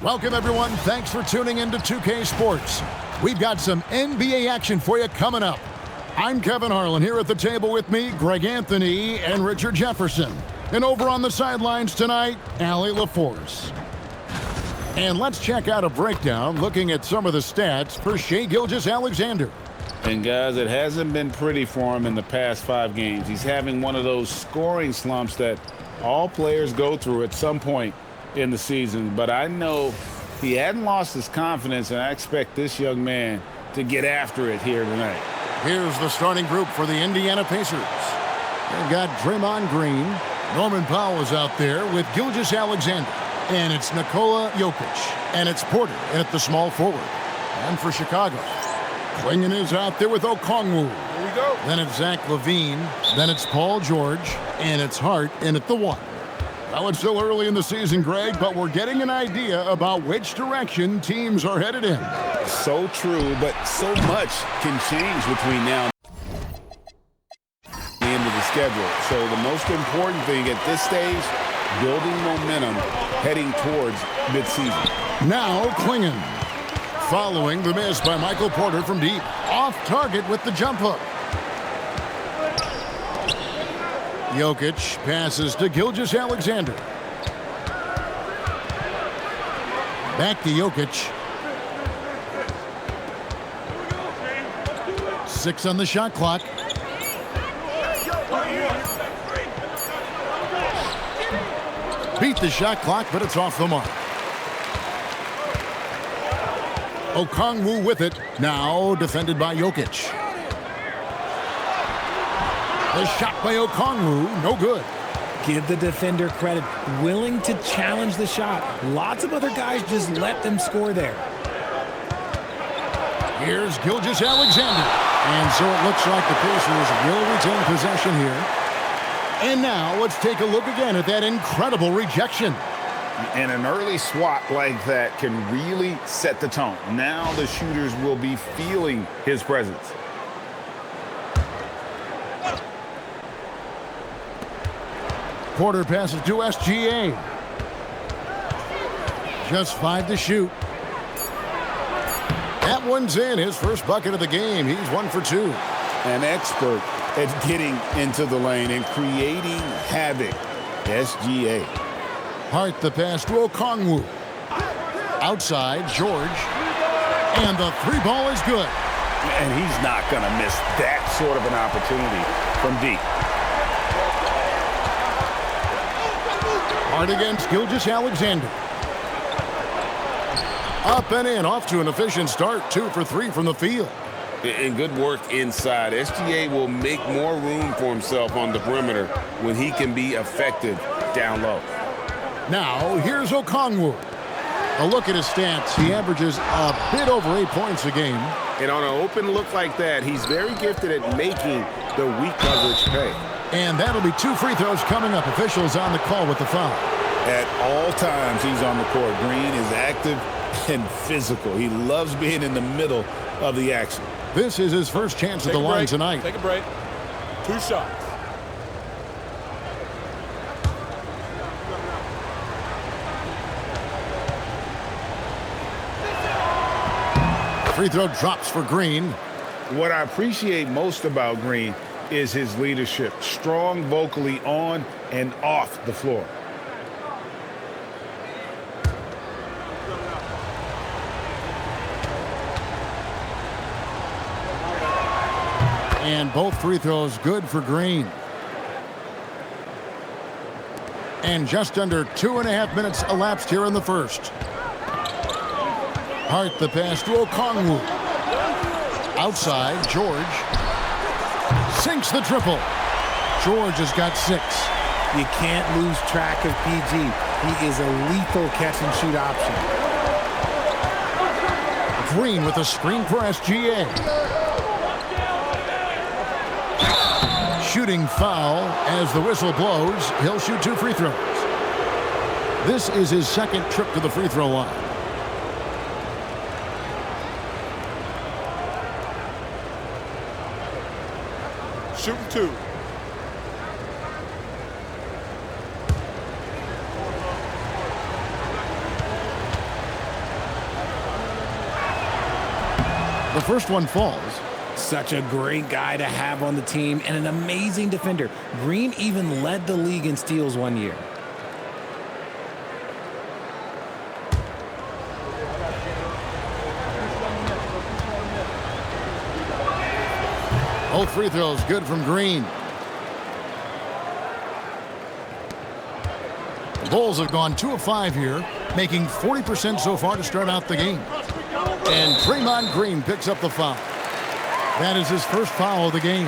Welcome, everyone. Thanks for tuning in to 2K Sports. We've got some NBA action for you coming up. I'm Kevin Harlan. Here at the table with me, Greg Anthony and Richard Jefferson. And over on the sidelines tonight, Allie LaForce. And let's check out a breakdown looking at some of the stats for Shai Gilgeous-Alexander. And guys, it hasn't been pretty for him in the past 5 games. He's having one of those scoring slumps that all players go through at some point in the season. But I know he hadn't lost his confidence, and I expect this young man to get after it here tonight. Here's the starting group for the Indiana Pacers. They've got Draymond Green. Norman Powell is out there with Gilgeous-Alexander. And it's Nikola Jokic. And it's Porter at the small forward. And for Chicago, Klingon is out there with Okongwu. Here we go. Then it's Zach LaVine. Then it's Paul George. And it's Hart in at the 1. Well, it's still early in the season, Greg, but we're getting an idea about which direction teams are headed in. So true, but so much can change between now and the end of the schedule. So the most important thing at this stage, building momentum heading towards midseason. Now Klingon, following the miss by Michael Porter from deep. Off target with the jump hook. Jokic passes to Gilgeous-Alexander. Back to Jokic. 6 on the shot clock. Beat the shot clock, but it's off the mark. Okongwu with it. Now defended by Jokic. The shot by Okongwu, no good. Give the defender credit. Willing to challenge the shot. Lots of other guys just let them score there. Here's Gilgeous-Alexander. And so it looks like the Pacers will retain possession here. And now let's take a look again at that incredible rejection. And an early swat like that can really set the tone. Now the shooters will be feeling his presence. Porter passes to SGA. Just 5 to shoot. That one's in. His first bucket of the game. He's 1 for 2. An expert at getting into the lane and creating havoc. SGA. Hart the pass to Okongwu. Outside, George. And the 3 ball is good. And he's not going to miss that sort of an opportunity from deep. Hart against Gilgeous-Alexander. Up and in, off to an efficient start. 2 for 3 from the field. And good work inside. SGA will make more room for himself on the perimeter when he can be effective down low. Now, here's Okongwu. A look at his stats. He averages a bit over 8 points a game. And on an open look like that, he's very gifted at making the weak coverage pay. And that'll be 2 free throws coming up. Officials on the call with the foul. At all times, he's on the court. Green is active and physical. He loves being in the middle of the action. This is his first chance at the line tonight. Take a break. 2 shots. Free throw drops for Green. What I appreciate most about Green is his leadership. Strong vocally on and off the floor. And both free throws good for Green. And just under 2.5 minutes elapsed here in the first. Hart the pass to Okongwu. Outside, George. Sinks the triple. George has got 6. You can't lose track of PG. He is a lethal catch-and-shoot option. Green with a screen for SGA. Shooting foul as the whistle blows. He'll shoot 2 free throws. This is his second trip to the free throw line. Shooting 2. The first one falls. Such a great guy to have on the team and an amazing defender. Green even led the league in steals one year. Both free throws good from Green. The Bulls have gone 2 of 5 here, making 40% so far to start out the game. And Draymond Green picks up the foul. That is his first foul of the game.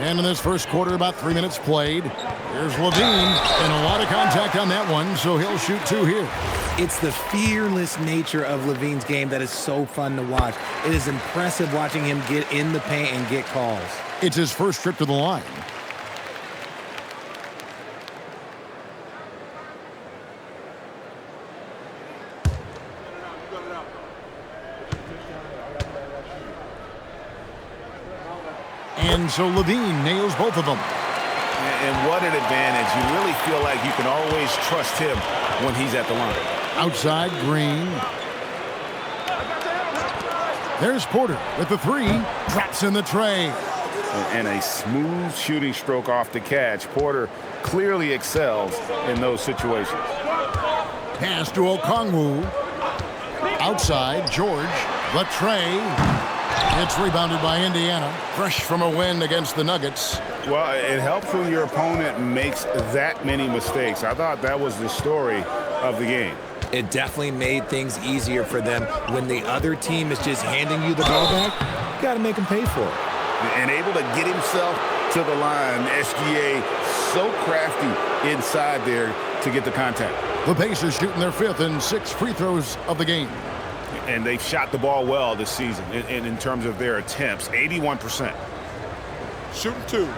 And in this first quarter, about 3 minutes played. Here's Levine, and a lot of contact on that one, so he'll shoot 2 here. It's the fearless nature of Levine's game that is so fun to watch. It is impressive watching him get in the paint and get calls. It's his first trip to the line. And so Levine nails both of them. And what an advantage. You really feel like you can always trust him when he's at the line. Outside, Green. There's Porter with the 3. Drops in the tray. And a smooth shooting stroke off the catch. Porter clearly excels in those situations. Pass to Okongwu. Outside, George. The tray. It's rebounded by Indiana. Fresh from a win against the Nuggets. Well, it helps when your opponent makes that many mistakes. I thought that was the story of the game. It definitely made things easier for them. When the other team is just handing you the ball back, you got to make them pay for it. And able to get himself to the line. SGA so crafty inside there to get the contact. The Pacers shooting their 5th and 6th free throws of the game. And they've shot the ball well this season in terms of their attempts. 81%. Shooting 2.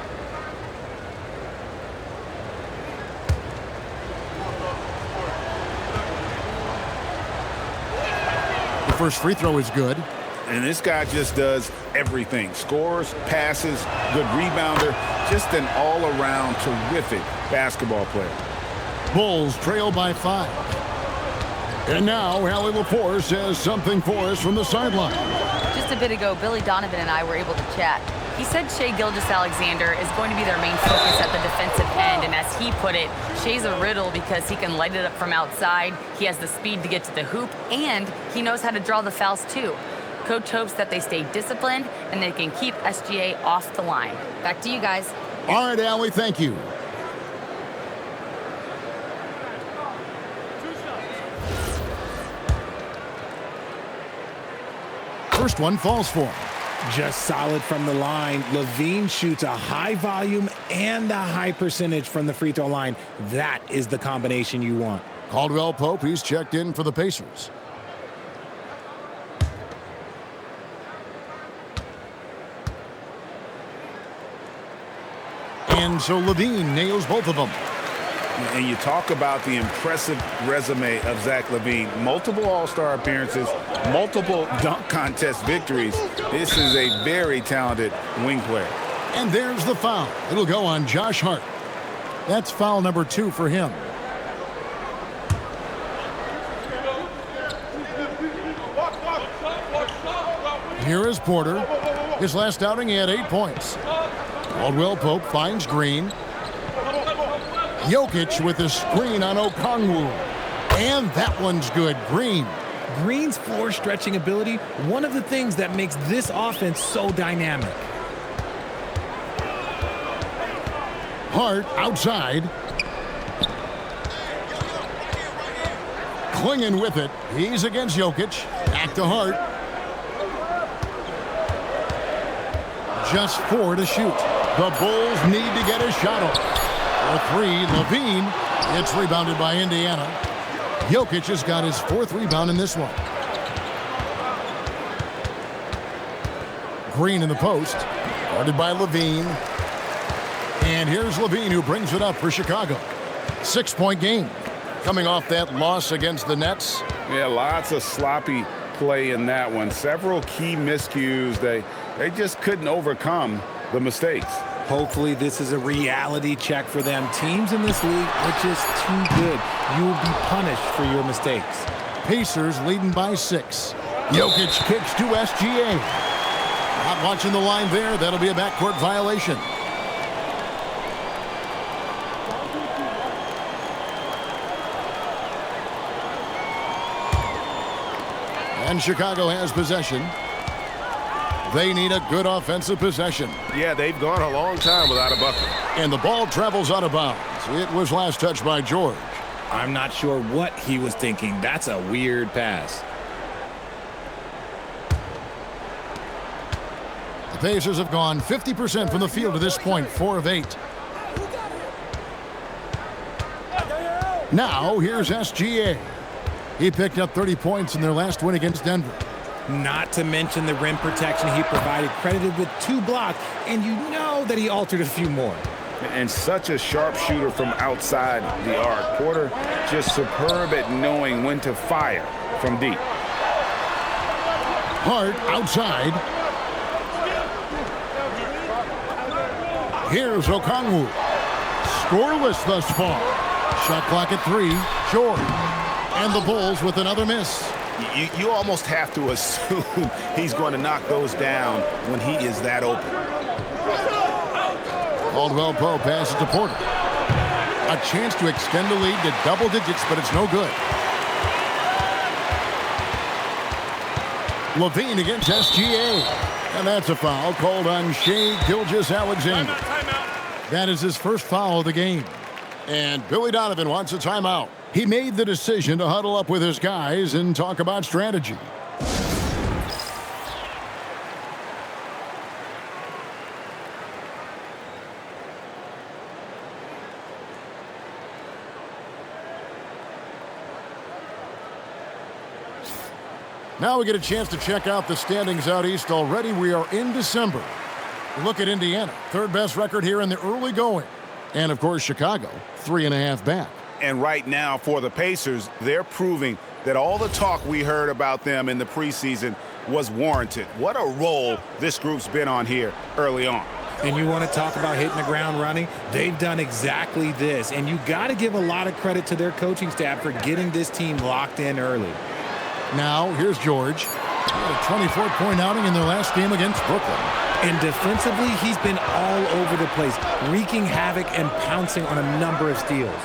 The first free throw is good. And this guy just does everything. Scores, passes, good rebounder. Just an all-around terrific basketball player. Bulls trail by 5. And now, Allie Lepore says something for us from the sideline. Just a bit ago, Billy Donovan and I were able to chat. He said Shai Gilgeous-Alexander is going to be their main focus at the defensive end, and as he put it, Shai's a riddle because he can light it up from outside, he has the speed to get to the hoop, and he knows how to draw the fouls too. Coach hopes that they stay disciplined and they can keep SGA off the line. Back to you guys. All right, Allie, thank you. First one falls for him. Just solid from the line. Levine shoots a high volume and a high percentage from the free throw line. That is the combination you want. Caldwell Pope, he's checked in for the Pacers. And so Levine nails both of them. And you talk about the impressive resume of Zach LaVine. Multiple All-Star appearances, multiple dunk contest victories. This is a very talented wing player. And there's the foul. It'll go on Josh Hart. That's foul number 2 for him. Here is Porter. His last outing, he had 8 points. Caldwell Pope finds Green. Jokic with a screen on Okongwu. And that one's good. Green. Green's floor stretching ability, one of the things that makes this offense so dynamic. Hart outside. Clinging with it. He's against Jokic. Back to Hart. Just 4 to shoot. The Bulls need to get a shot off. A 3, Levine. It's rebounded by Indiana. Jokic has got his 4th rebound in this one. Green in the post. Guarded by Levine. And here's Levine who brings it up for Chicago. 6-point game. Coming off that loss against the Nets. Yeah, lots of sloppy play in that one. Several key miscues. They just couldn't overcome the mistakes. Hopefully this is a reality check for them. Teams in this league are just too good. You will be punished for your mistakes. Pacers leading by 6. Jokic kicks to SGA. Not watching the line there. That'll be a backcourt violation. And Chicago has possession. They need a good offensive possession. Yeah, they've gone a long time without a bucket. And the ball travels out of bounds. It was last touched by George. I'm not sure what he was thinking. That's a weird pass. The Pacers have gone 50% from the field to this point, 4 of 8. Now, here's SGA. He picked up 30 points in their last win against Denver. Not to mention the rim protection he provided, credited with 2 blocks, and you know that he altered a few more. And such a sharp shooter from outside the arc. Porter just superb at knowing when to fire from deep. Hart outside. Here's Okongwu. Scoreless thus far. Shot clock at 3. George. And the Bulls with another miss. You almost have to assume he's going to knock those down when he is that open. Caldwell Pope passes to Porter. A chance to extend the lead to double digits, but it's no good. Levine against SGA. And that's a foul called on Shai Gilgeous-Alexander. That is his first foul of the game. And Billy Donovan wants a timeout. He made the decision to huddle up with his guys and talk about strategy. Now we get a chance to check out the standings out east already. We are in December. Look at Indiana, 3rd best record here in the early going. And, of course, Chicago, 3.5 back. And right now for the Pacers, they're proving that all the talk we heard about them in the preseason was warranted. What a role this group's been on here early on. And you want to talk about hitting the ground running? They've done exactly this. And you got to give a lot of credit to their coaching staff for getting this team locked in early. Now, here's George. He had a 24-point outing in their last game against Brooklyn. And defensively, he's been all over the place, wreaking havoc and pouncing on a number of steals.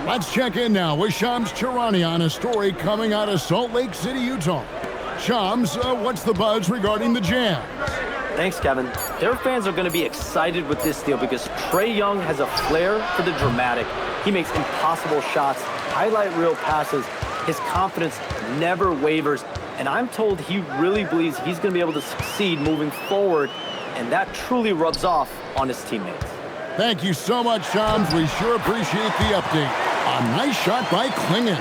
Let's check in now with Shams Charania on a story coming out of Salt Lake City, Utah. Shams, what's the buzz regarding the Jazz? Thanks, Kevin. Their fans are going to be excited with this deal because Trae Young has a flair for the dramatic. He makes impossible shots, highlight reel passes. His confidence never wavers. And I'm told he really believes he's going to be able to succeed moving forward. And that truly rubs off on his teammates. Thank you so much, Shams. We sure appreciate the update. A nice shot by Klingon.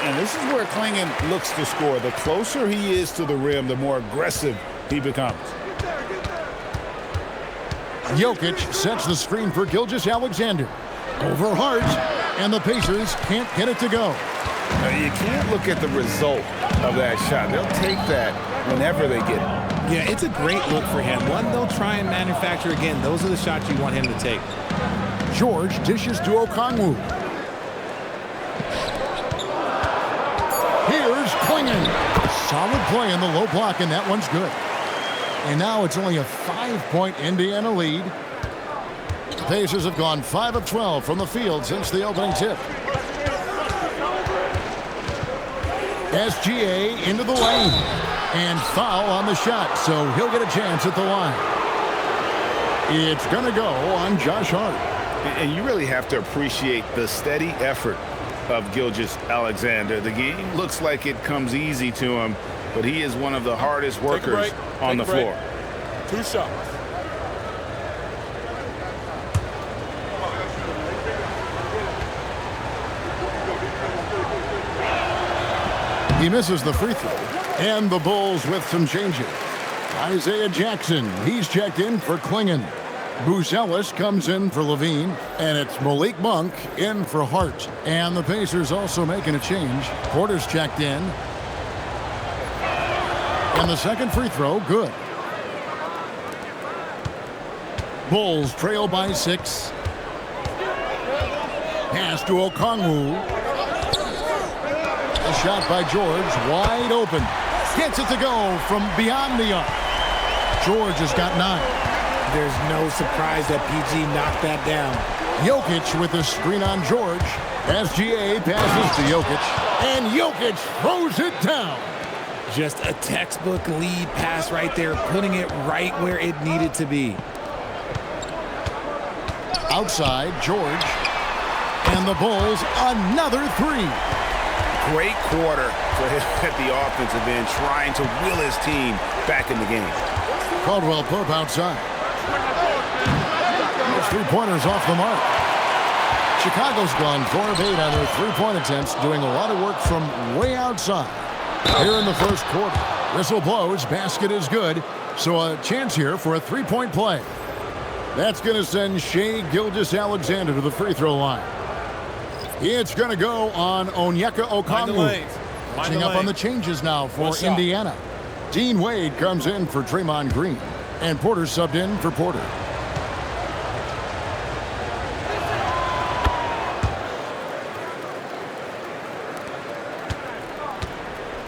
And this is where Klingon looks to score. The closer he is to the rim, the more aggressive he becomes. Jokic sets the screen for Gilgeous-Alexander. Over Hart, and the Pacers can't get it to go. Now, you can't look at the result of that shot. They'll take that whenever they get it. Yeah, it's a great look for him. One they'll try and manufacture again. Those are the shots you want him to take. George dishes to Okongwu. Here's Klingon. Solid play in the low block, and that one's good. And now it's only a 5-point Indiana lead. The Pacers have gone 5 of 12 from the field since the opening tip. SGA into the lane. And foul on the shot, so he'll get a chance at the line. It's going to go on Josh Hart. And you really have to appreciate the steady effort of Gilgeous-Alexander. The game looks like it comes easy to him, but he is one of the hardest workers on the floor. 2 shots. He misses the free throw. And the Bulls with some changes. Isaiah Jackson, he's checked in for Klingon. Buzelis comes in for Levine. And it's Malik Monk in for Hart. And the Pacers also making a change. Porter's checked in. And the second free throw, good. Bulls trail by 6. Pass to Okongwu. A shot by George, wide open. Gets it to go from beyond the arc. George has got 9. There's no surprise that PG knocked that down. Jokic with the screen on George. SGA passes to Jokic, and Jokic throws it down. Just a textbook lead pass right there, putting it right where it needed to be. Outside, George. And the Bulls, another 3. Great quarter for him at the offensive end, trying to will his team back in the game. Caldwell Pope outside. Those 3-pointers off the mark. Chicago's gone 4 of 8 on their 3-point attempts, doing a lot of work from way outside. Here in the first quarter, whistle blows, basket is good, so a chance here for a 3-point play. That's going to send Shai Gilgeous-Alexander to the free throw line. It's going to go on Onyeka Okongwu. Catching up on the changes now for Indiana. Dean Wade comes in for Draymond Green, and Porter subbed in for Porter.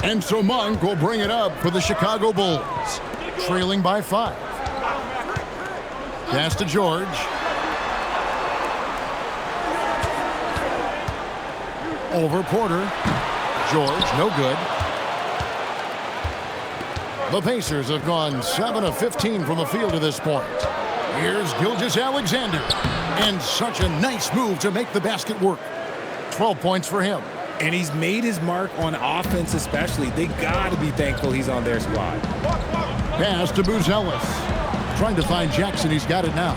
And so Monk will bring it up for the Chicago Bulls, trailing by 5. Pass to George. Over Porter. George, no good. The Pacers have gone 7 of 15 from the field to this point. Here's Gilgeous-Alexander. And such a nice move to make the basket work. 12 points for him. And he's made his mark on offense especially. They got to be thankful he's on their squad. Pass to Buzelis. Trying to find Jackson. He's got it now.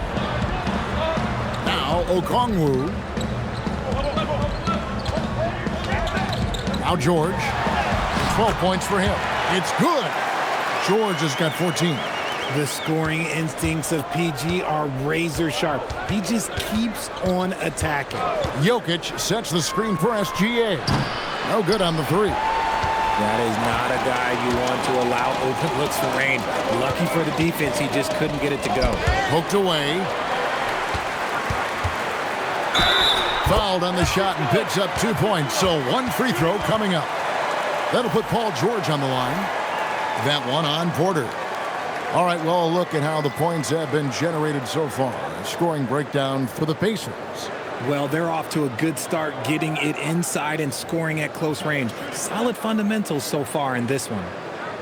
Now Okongwu. Now George. 12 points for him. It's good. George has got 14. The scoring instincts of PG are razor sharp. He just keeps on attacking. Jokic sets the screen for SGA. No good on the 3. That is not a guy you want to allow open looks for rain. Lucky for the defense, he just couldn't get it to go. Poked away. Fouled on the shot and picks up 2 points. So 1 free throw coming up. That'll put Paul George on the line. That one on Porter. All right, well, a look at how the points have been generated so far. A scoring breakdown for the Pacers. Well, they're off to a good start getting it inside and scoring at close range. Solid fundamentals so far in this one.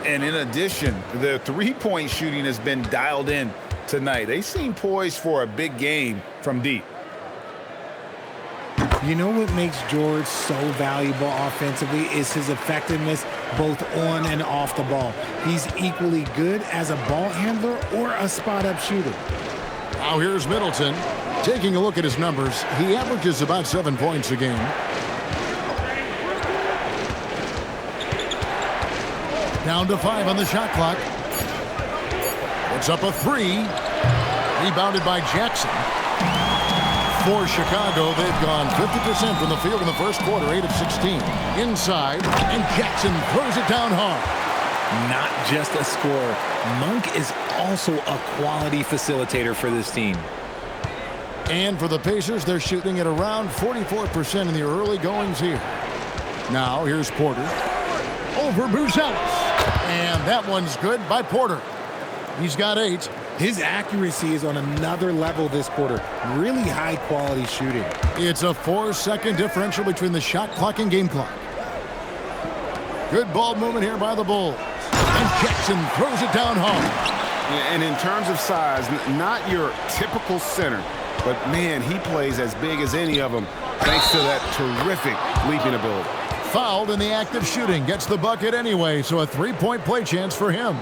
And in addition, the 3-point shooting has been dialed in tonight. They seem poised for a big game from deep. You know what makes George so valuable offensively is his effectiveness both on and off the ball. He's equally good as a ball handler or a spot-up shooter. Now here's Middleton. Taking a look at his numbers, he averages about 7 points a game. Down to 5 on the shot clock. Puts up a 3. Rebounded by Jackson. For Chicago, they've gone 50% from the field in the first quarter, 8 of 16. Inside, and Jackson throws it down hard. Not just a scorer, Monk is also a quality facilitator for this team. And for the Pacers, they're shooting at around 44% in the early goings here. Now, here's Porter. Over Buzelis. And that one's good by Porter. He's got 8. His accuracy is on another level this quarter. Really high-quality shooting. It's a 4-second differential between the shot clock and game clock. Good ball movement here by the Bulls. And Jackson throws it down hard. And in terms of size, not your typical center, but, man, he plays as big as any of them thanks to that terrific leaping ability. Fouled in the act of shooting. Gets the bucket anyway, so a 3-point play chance for him.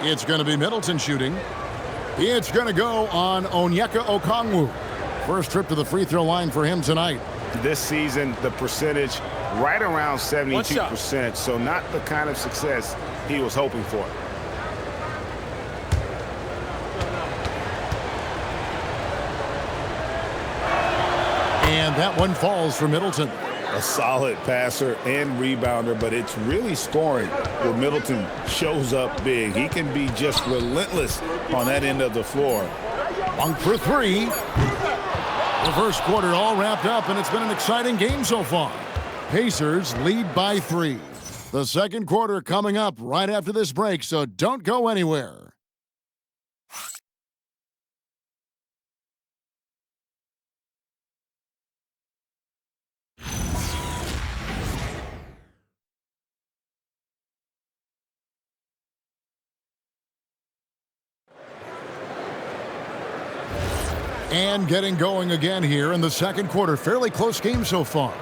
It's going to be Middleton shooting. It's going to go on Onyeka Okongwu. First trip to the free throw line for him tonight. This season, the percentage right around 72%, so not the kind of success he was hoping for. And that one falls for Middleton. A solid passer and rebounder, but it's really scoring where Middleton shows up big. He can be just relentless on that end of the floor. Monk for three. The first quarter all wrapped up, and it's been an exciting game so far. Pacers lead by 3. The second quarter coming up right after this break, so don't go anywhere. And getting going again here in the second quarter. Fairly close game so far.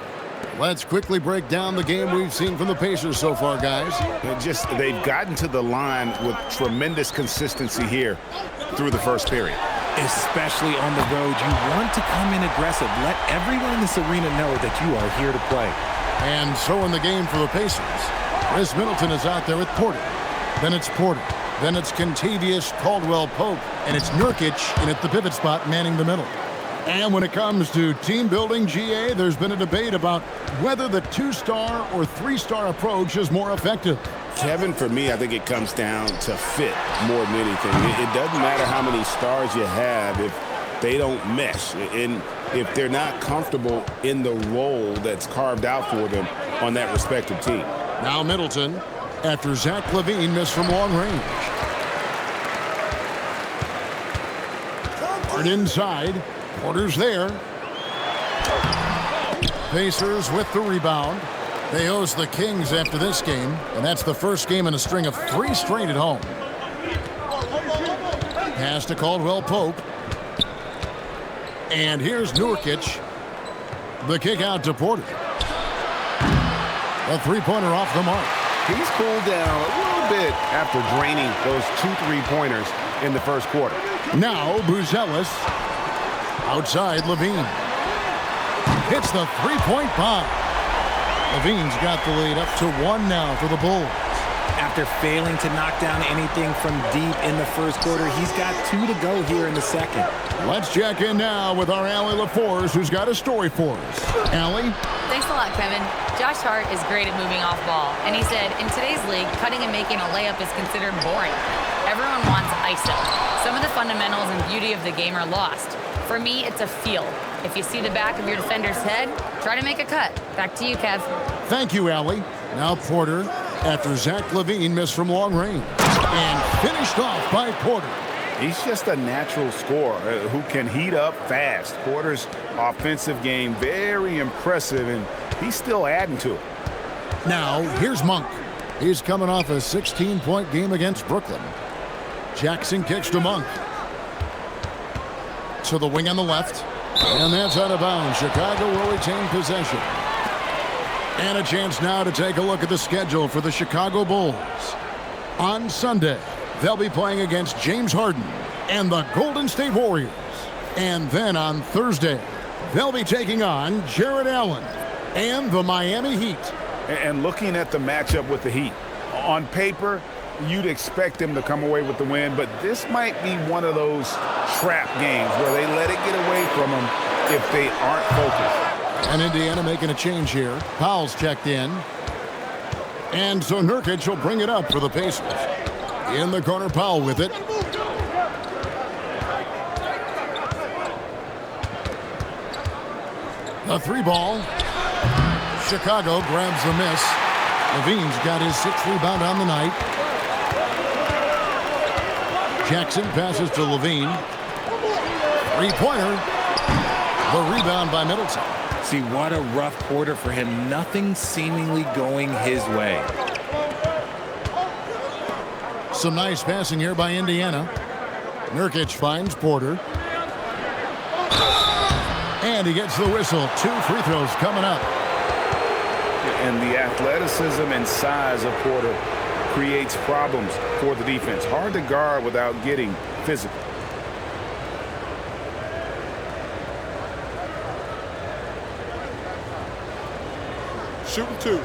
Let's quickly break down the game we've seen from the Pacers so far, guys. They've gotten to the line with tremendous consistency here through the first period. Especially on the road, you want to come in aggressive. Let everyone in this arena know that you are here to play. And so in the game for the Pacers, Chris Middleton is out there with Porter. Then it's Porter. Then it's Kentavious Caldwell-Pope. And it's Nurkic in at the pivot spot manning the middle. And when it comes to team building, GA, there's been a debate about whether the 2-star or 3-star approach is more effective. Kevin, for me, I think it comes down to fit more than anything. It doesn't matter how many stars you have if they don't mesh. And if they're not comfortable in the role that's carved out for them on that respective team. Now Middleton, after Zach LaVine missed from long range. Hard inside. Porter's there. Pacers with the rebound. They host the Kings after this game, and that's the first game in a string of 3 straight at home. Pass to Caldwell-Pope. And here's Nurkic. The kick out to Porter. A three-pointer off the mark. He's cooled down a little bit after draining those 2 3-pointers in the first quarter. Now Buzelis. Outside LaVine. Hits the three-point bomb. LaVine's got the lead up to 1 now for the Bulls. After failing to knock down anything from deep in the first quarter, he's got 2 to go here in the second. Let's check in now with our Allie LaForce, who's got a story for us. Allie? Thanks a lot, Kevin. Josh Hart is great at moving off ball, and he said, in today's league, cutting and making a layup is considered boring. Everyone wants ISO. Some of the fundamentals and beauty of the game are lost. For me, it's a feel. If you see the back of your defender's head, try to make a cut. Back to you, Kev. Thank you, Allie. Now Porter, after Zach LaVine missed from long range. And finished off by Porter. He's just a natural scorer who can heat up fast. Porter's offensive game, very impressive, and he's still adding to it. Now, here's Monk. He's coming off a 16-point game against Brooklyn. Jackson kicks to Monk. To the wing on the left. And that's out of bounds. Chicago will retain possession. And a chance now to take a look at the schedule for the Chicago Bulls. On Sunday, they'll be playing against James Harden and the Golden State Warriors. And then on Thursday, they'll be taking on Jared Allen and the Miami Heat. And looking at the matchup with the Heat, on paper, you'd expect them to come away with the win, but this might be one of those trap games where they let it get away from them if they aren't focused. And Indiana making a change here. Powell's checked in. And so Nurkic will bring it up for the Pacers. In the corner, Powell with it. The 3-ball. Chicago grabs the miss. LaVine's got his 6th rebound on the night. Jackson passes to LaVine. 3-pointer. The rebound by Middleton. See, what a rough quarter for him. Nothing seemingly going his way. Some nice passing here by Indiana. Nurkic finds Porter. And he gets the whistle. 2 free throws coming up. And the athleticism and size of Porter creates problems for the defense. Hard to guard without getting physical. Shooting 2.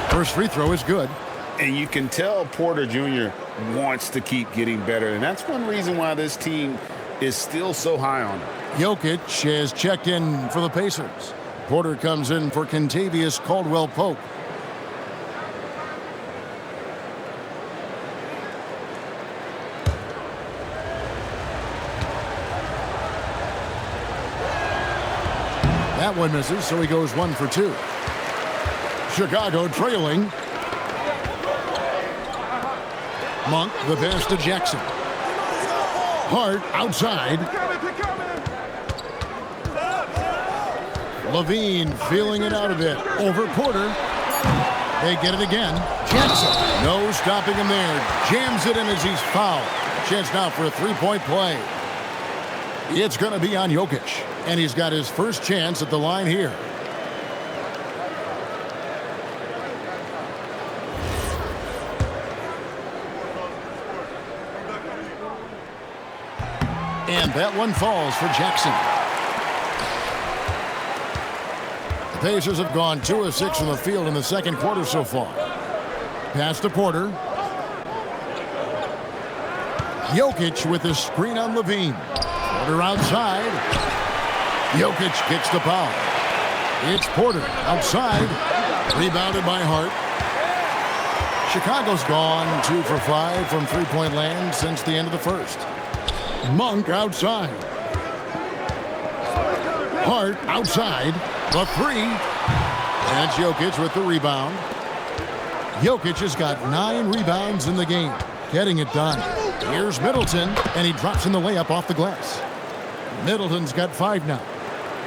First free throw is good. And you can tell Porter Jr. wants to keep getting better. And that's one reason why this team is still so high on him. Jokic has checked in for the Pacers. Porter comes in for Kentavious Caldwell-Pope. That one misses, so he goes 1 for 2. Chicago trailing. Monk, the pass to Jackson. Hart outside. Levine feeling it out a bit. Over Porter. They get it again. Jackson. No stopping him there. Jams it in as he's fouled. Chance now for a three-point play. It's going to be on Jokic. And he's got his first chance at the line here. And that one falls for Jackson. The Pacers have gone 2 of 6 from the field in the second quarter so far. Pass to Porter. Jokic with the screen on Levine. Porter outside. Jokic kicks the foul. It's Porter outside. Rebounded by Hart. Chicago's gone 2 for 5 from three-point land since the end of the first. Monk outside. Hart outside. The three. That's Jokic with the rebound. Jokic has got 9 rebounds in the game. Getting it done. Here's Middleton, and he drops in the layup off the glass. Middleton's got 5 now.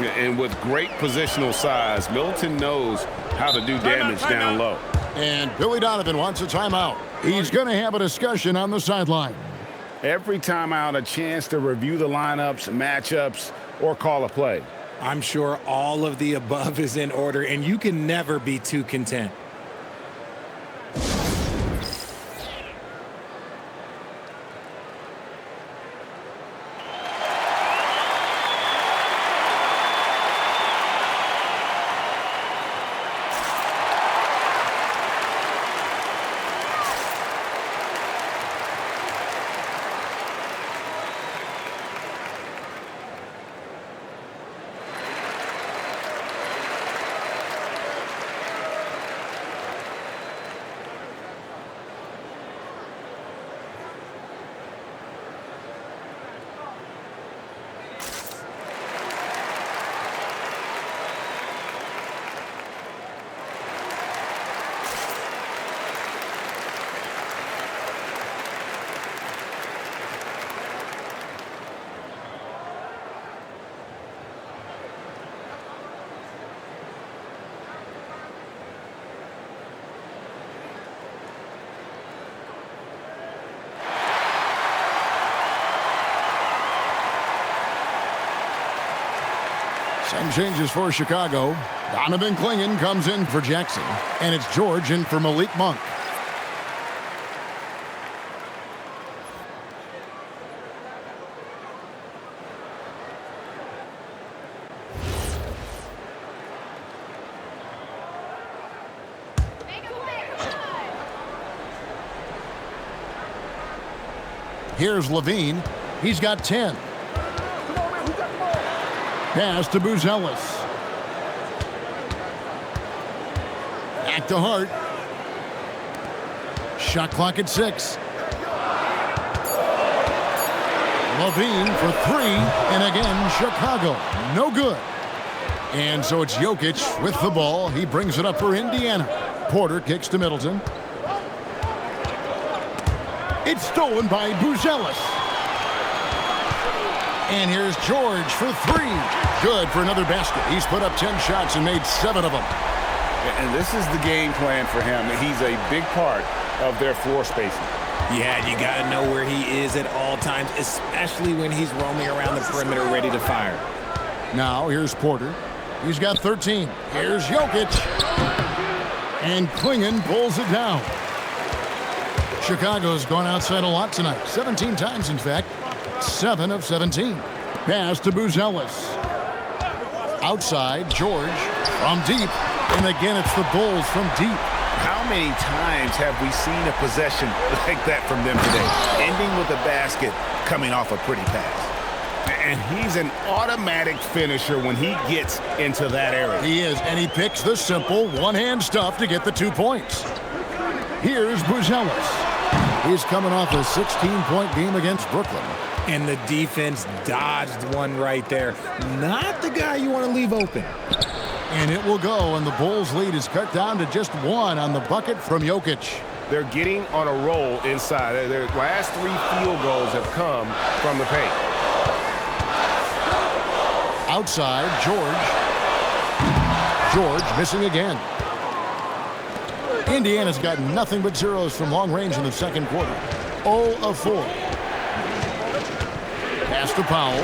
And with great positional size, Middleton knows how to do damage down low. And Billy Donovan wants a timeout. He's going to have a discussion on the sideline. Every timeout, a chance to review the lineups, matchups, or call a play. I'm sure all of the above is in order, and you can never be too content. Some changes for Chicago. Donovan Clingan comes in for Jackson. And it's George in for Malik Monk. Here's Levine. He's got 10. Pass to Buzelis. Back to Hart. Shot clock at 6. Levine for 3. And again, Chicago. No good. And so it's Jokic with the ball. He brings it up for Indiana. Porter kicks to Middleton. It's stolen by Buzelis. And here's George for 3. Good for another basket. He's put up 10 shots and made 7 of them. And this is the game plan for him. He's a big part of their floor spacing. Yeah, you got to know where he is at all times, especially when he's roaming around the perimeter ready to fire. Now here's Porter. He's got 13. Here's Jokic. And Clingan pulls it down. Chicago's gone outside a lot tonight. 17 times, in fact. 7 of 17. Pass to Buzelis. Outside, George from deep. And again, it's the Bulls from deep. How many times have we seen a possession like that from them today? Ending with a basket, coming off a pretty pass. And he's an automatic finisher when he gets into that area. He is, and he picks the simple one-hand stuff to get the 2 points. Here's Buzelis. He's coming off a 16-point game against Brooklyn. And the defense dodged one right there. Not the guy you want to leave open. And it will go, and the Bulls' lead is cut down to just one on the bucket from Jokic. They're getting on a roll inside. Their last 3 field goals have come from the paint. Outside, George missing again. Indiana's got nothing but zeros from long range in the second quarter. 0 of 4. Pass to Powell.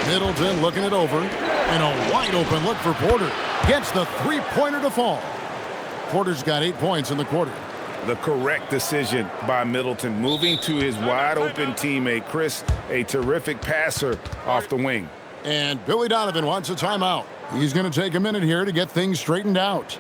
Middleton looking it over. And a wide open look for Porter. Gets the three-pointer to fall. Porter's got 8 points in the quarter. The correct decision by Middleton, moving to his wide-open teammate. Chris, a terrific passer off the wing. And Billy Donovan wants a timeout. He's going to take a minute here to get things straightened out.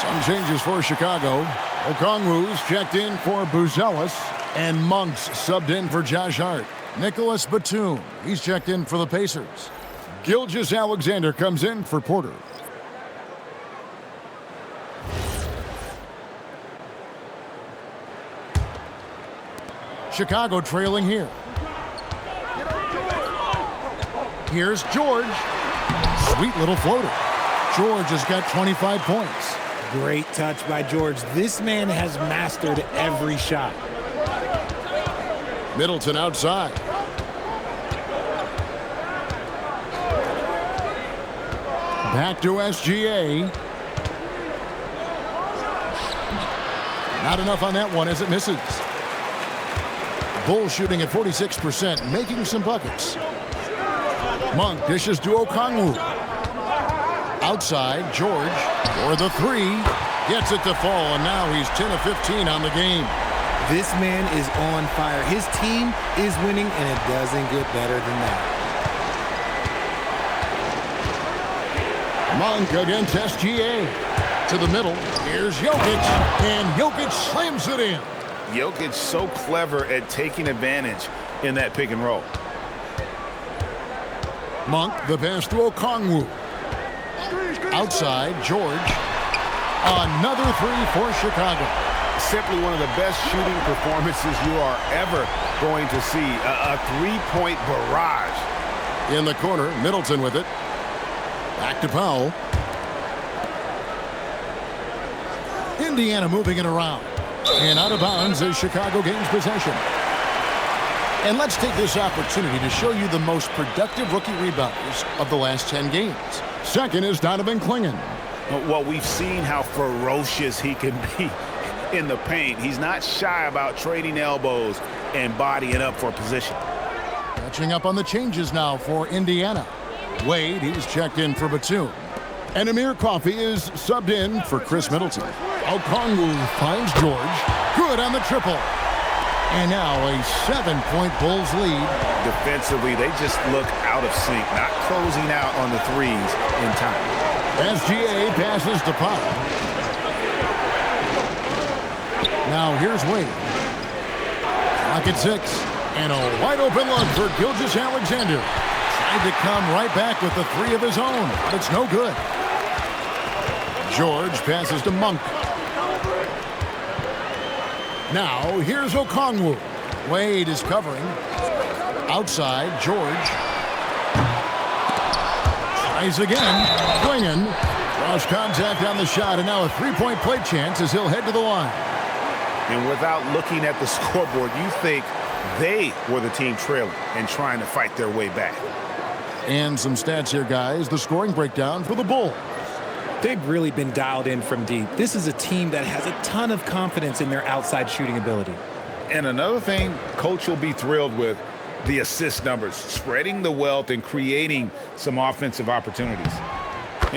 Some changes for Chicago. Okongwu's checked in for Buzelis, and Monk's subbed in for Josh Hart. Nicholas Batum, he's checked in for the Pacers. Gilgeous-Alexander comes in for Porter. Chicago trailing here. Here's George. Sweet little floater. George has got 25 points. Great touch by George. This man has mastered every shot. Middleton outside. Back to SGA. Not enough on that one as it misses. Bulls shooting at 46%, making some buckets. Monk dishes to Okongwu. Outside, George for the three. Gets it to fall, and now he's 10 of 15 on the game. This man is on fire. His team is winning, and it doesn't get better than that. Monk against SGA. To the middle. Here's Jokic, and Jokic slams it in. Jokic so clever at taking advantage in that pick and roll. Monk, the pass to Okongwu. Outside, George. Another three for Chicago. Simply one of the best shooting performances you are ever going to see. A three-point barrage. In the corner, Middleton with it. Back to Powell. Indiana moving it around. And out of bounds as Chicago gains possession. And let's take this opportunity to show you the most productive rookie rebounders of the last 10 games. Second is Donovan Clingan. Well, we've seen how ferocious he can be in the paint. He's not shy about trading elbows and bodying up for position. Catching up on the changes now for Indiana. Wade, he's checked in for Batum. And Amir Coffey is subbed in for Chris Middleton. Okongwu finds George. Good on the triple. And now a 7-point Bulls lead. Defensively, they just look out of sync, not closing out on the threes in time. SGA passes to Pop. Now here's Wade. Clock at 6. And a wide open look for Gilgeous-Alexander. Tried to come right back with the three of his own, but it's no good. George passes to Monk. Now, here's Okongwu. Wade is covering. Outside, George. Tries again. Swinging. Cross contact on the shot, and now a three-point play chance as he'll head to the line. And without looking at the scoreboard, you think they were the team trailing and trying to fight their way back. And some stats here, guys. The scoring breakdown for the Bulls. They've really been dialed in from deep. This is a team that has a ton of confidence in their outside shooting ability. And another thing Coach will be thrilled with, the assist numbers, spreading the wealth and creating some offensive opportunities.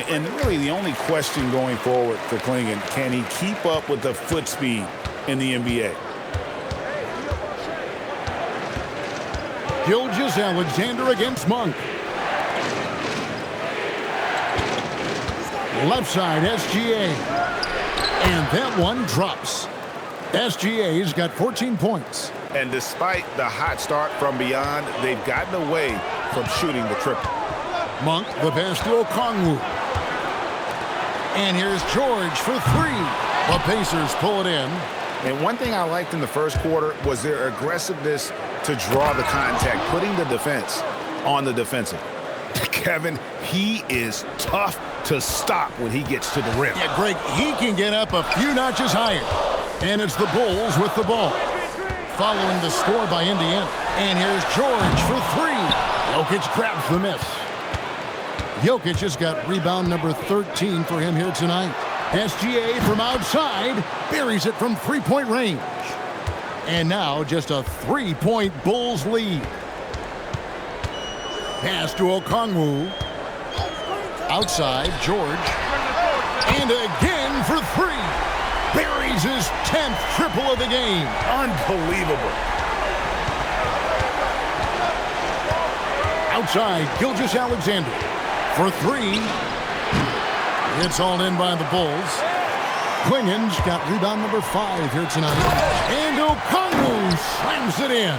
And really the only question going forward for Clingan, can he keep up with the foot speed in the NBA? Gilgeous-Alexander against Monk. Left side, SGA. And that one drops. SGA's got 14 points. And despite the hot start from beyond, they've gotten away from shooting the triple. Monk, the pass to Okongwu. And here's George for three. The Pacers pull it in. And one thing I liked in the first quarter was their aggressiveness to draw the contact, putting the defense on the defensive. Kevin, he is tough to stop when he gets to the rim. Yeah, Greg, he can get up a few notches higher. And it's the Bulls with the ball. Following the score by Indiana. And here's George for three. Jokic grabs the miss. Jokic has got rebound number 13 for him here tonight. SGA from outside buries it from three-point range. And now just a three-point Bulls lead. Pass to Okongwu. Outside, George. And again for three. Buries his 10th triple of the game. Unbelievable. Outside, Gilgeous-Alexander for three. It's all in by the Bulls. Clingan's got rebound number 5 here tonight. And Okongwu slams it in.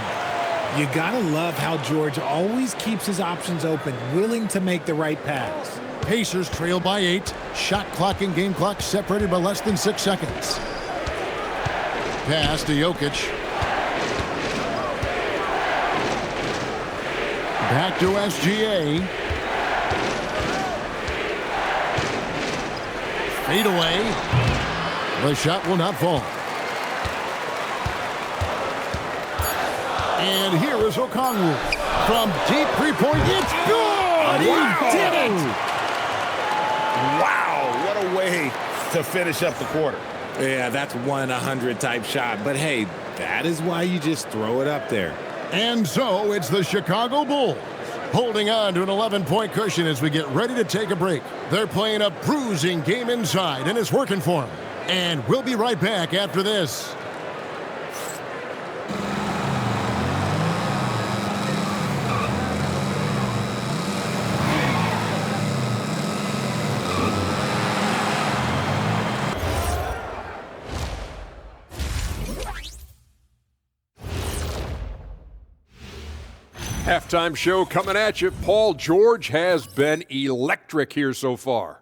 You gotta love how George always keeps his options open, willing to make the right pass. Pacers trail by 8. Shot clock and game clock separated by less than 6 seconds. Pass to Jokic. Back to SGA. Fade away. The shot will not fall. And here is Okongwu. From deep three-point, it's good! He did it! Wow, what a way to finish up the quarter. Yeah, that's 1-100 type shot. But hey, that is why you just throw it up there. And so it's the Chicago Bulls holding on to an 11-point cushion as we get ready to take a break. They're playing a bruising game inside, and it's working for them. And we'll be right back after this. Halftime show coming at you. Paul George has been electric here so far.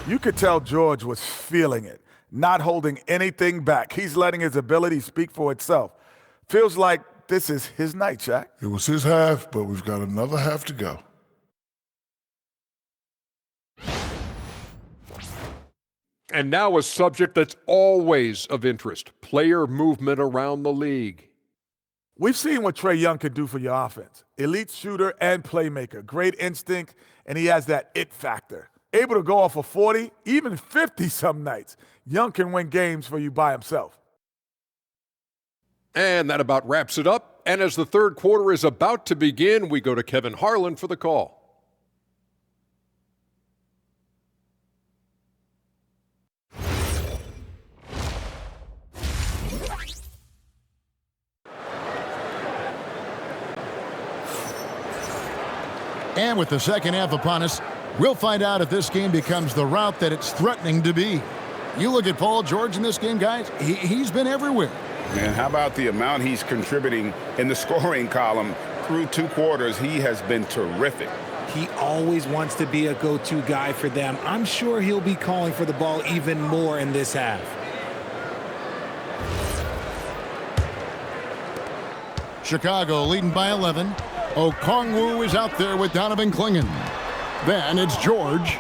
You could tell George was feeling it, not holding anything back. He's letting his ability speak for itself. Feels like this is his night, Shaq. It was his half, but we've got another half to go. And now a subject that's always of interest, player movement around the league. We've seen what Trae Young can do for your offense. Elite shooter and playmaker. Great instinct, and he has that it factor. Able to go off of 40, even 50 some nights. Young can win games for you by himself. And that about wraps it up. And as the third quarter is about to begin, we go to Kevin Harlan for the call. And with the second half upon us, we'll find out if this game becomes the route that it's threatening to be. You look at Paul George in this game, guys, he's been everywhere. Man, how about the amount he's contributing in the scoring column? Through 2 quarters, he has been terrific. He always wants to be a go-to guy for them. I'm sure he'll be calling for the ball even more in this half. Chicago leading by 11. Okongwu is out there with Donovan Clingan. Then it's George.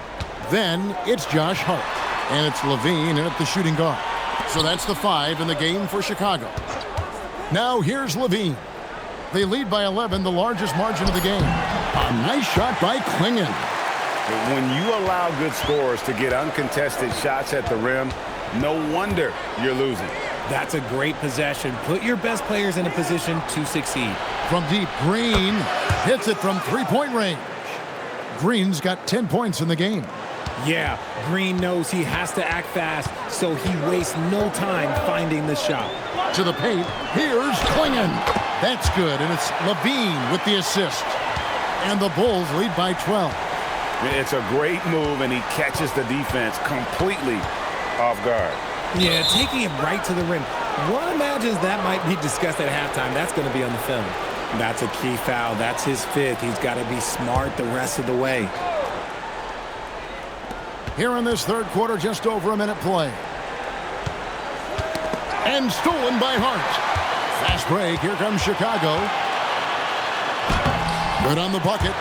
Then it's Josh Hart. And it's Levine in at the shooting guard. So that's the 5 in the game for Chicago. Now here's Levine. They lead by 11, the largest margin of the game. A nice shot by Clingan. When you allow good scorers to get uncontested shots at the rim, no wonder you're losing. That's a great possession. Put your best players in a position to succeed. From deep, Green hits it from three-point range. Green's got 10 points in the game. Yeah, Green knows he has to act fast, so he wastes no time finding the shot. To the paint, here's Clingan. That's good, and it's Levine with the assist. And the Bulls lead by 12. It's a great move, and he catches the defense completely off guard. Yeah, taking it right to the rim. One imagines that might be discussed at halftime. That's going to be on the film. That's a key foul. That's his 5th. He's got to be smart the rest of the way. Here in this third quarter, just over a minute play. And stolen by Hart. Fast break. Here comes Chicago. Good on the bucket.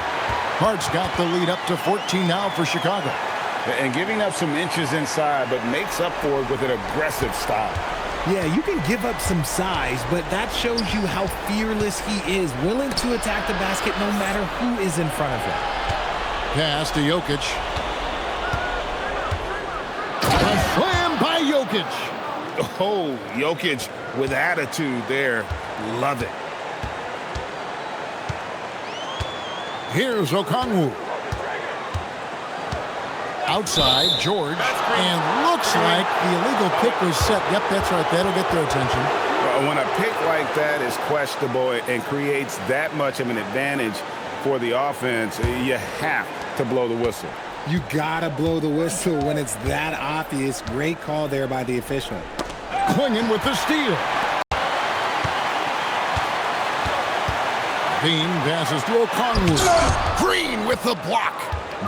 Hart's got the lead up to 14 now for Chicago. And giving up some inches inside, but makes up for it with an aggressive style. Yeah, you can give up some size, but that shows you how fearless he is, willing to attack the basket no matter who is in front of him. Pass to Jokic. A slam by Jokic. Oh, Jokic with attitude there. Love it. Here's Okongwu. Outside, George. And looks like the illegal pick was set. Yep, that's right. That'll get their attention. When a pick like that is questionable and creates that much of an advantage for the offense, you have to blow the whistle. You gotta blow the whistle when it's that obvious. Great call there by the official. Clingan with the steal. Bean passes to Okongwu. Green with the block.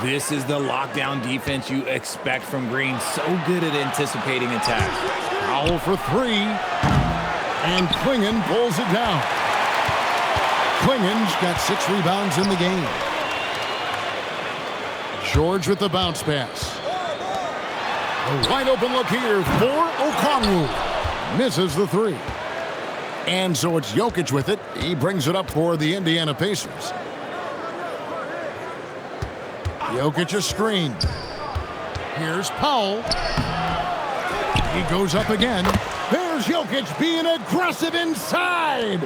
This is the lockdown defense you expect from Green. So good at anticipating attacks. Foul for 3. And Clingan pulls it down. Clingan's got 6 rebounds in the game. George with the bounce pass. A wide open look here for Okongwu. Misses the 3. And so it's Jokic with it. He brings it up for the Indiana Pacers. Jokic a screen. Here's Powell. He goes up again. There's Jokic being aggressive inside.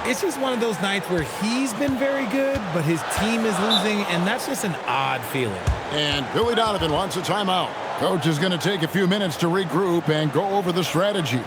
It's just one of those nights where he's been very good, but his team is losing, and that's just an odd feeling. And Billy Donovan wants a timeout. Coach is going to take a few minutes to regroup and go over the strategy.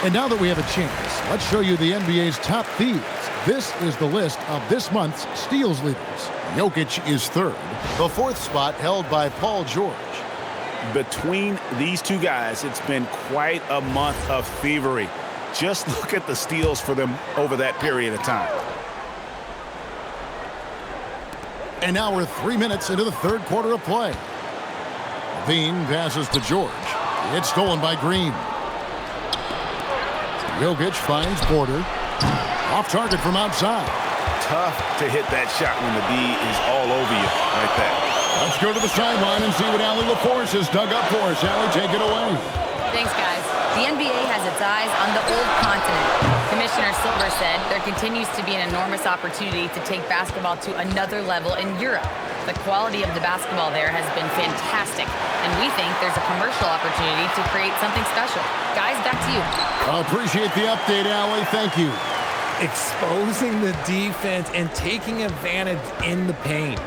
And now that we have a chance, let's show you the NBA's top thieves. This is the list of this month's steals leaders. Jokic is 3rd. The 4th spot held by Paul George. Between these two guys, it's been quite a month of thievery. Just look at the steals for them over that period of time. And now we're 3 minutes into the third quarter of play. Levine passes to George. It's stolen by Green. Jokic finds Porter. Off target from outside. Tough to hit that shot when the D is all over you like that. Let's go to the sideline and see what Allie LaForce has dug up for us. Allie, take it away. Thanks, guys. The NBA has its eyes on the old continent. Commissioner Silver said there continues to be an enormous opportunity to take basketball to another level in Europe. The quality of the basketball there has been fantastic, and we think there's a commercial opportunity to create something special. Guys, back to you. I appreciate the update, Allie. Thank you. Exposing the defense and taking advantage in the paint.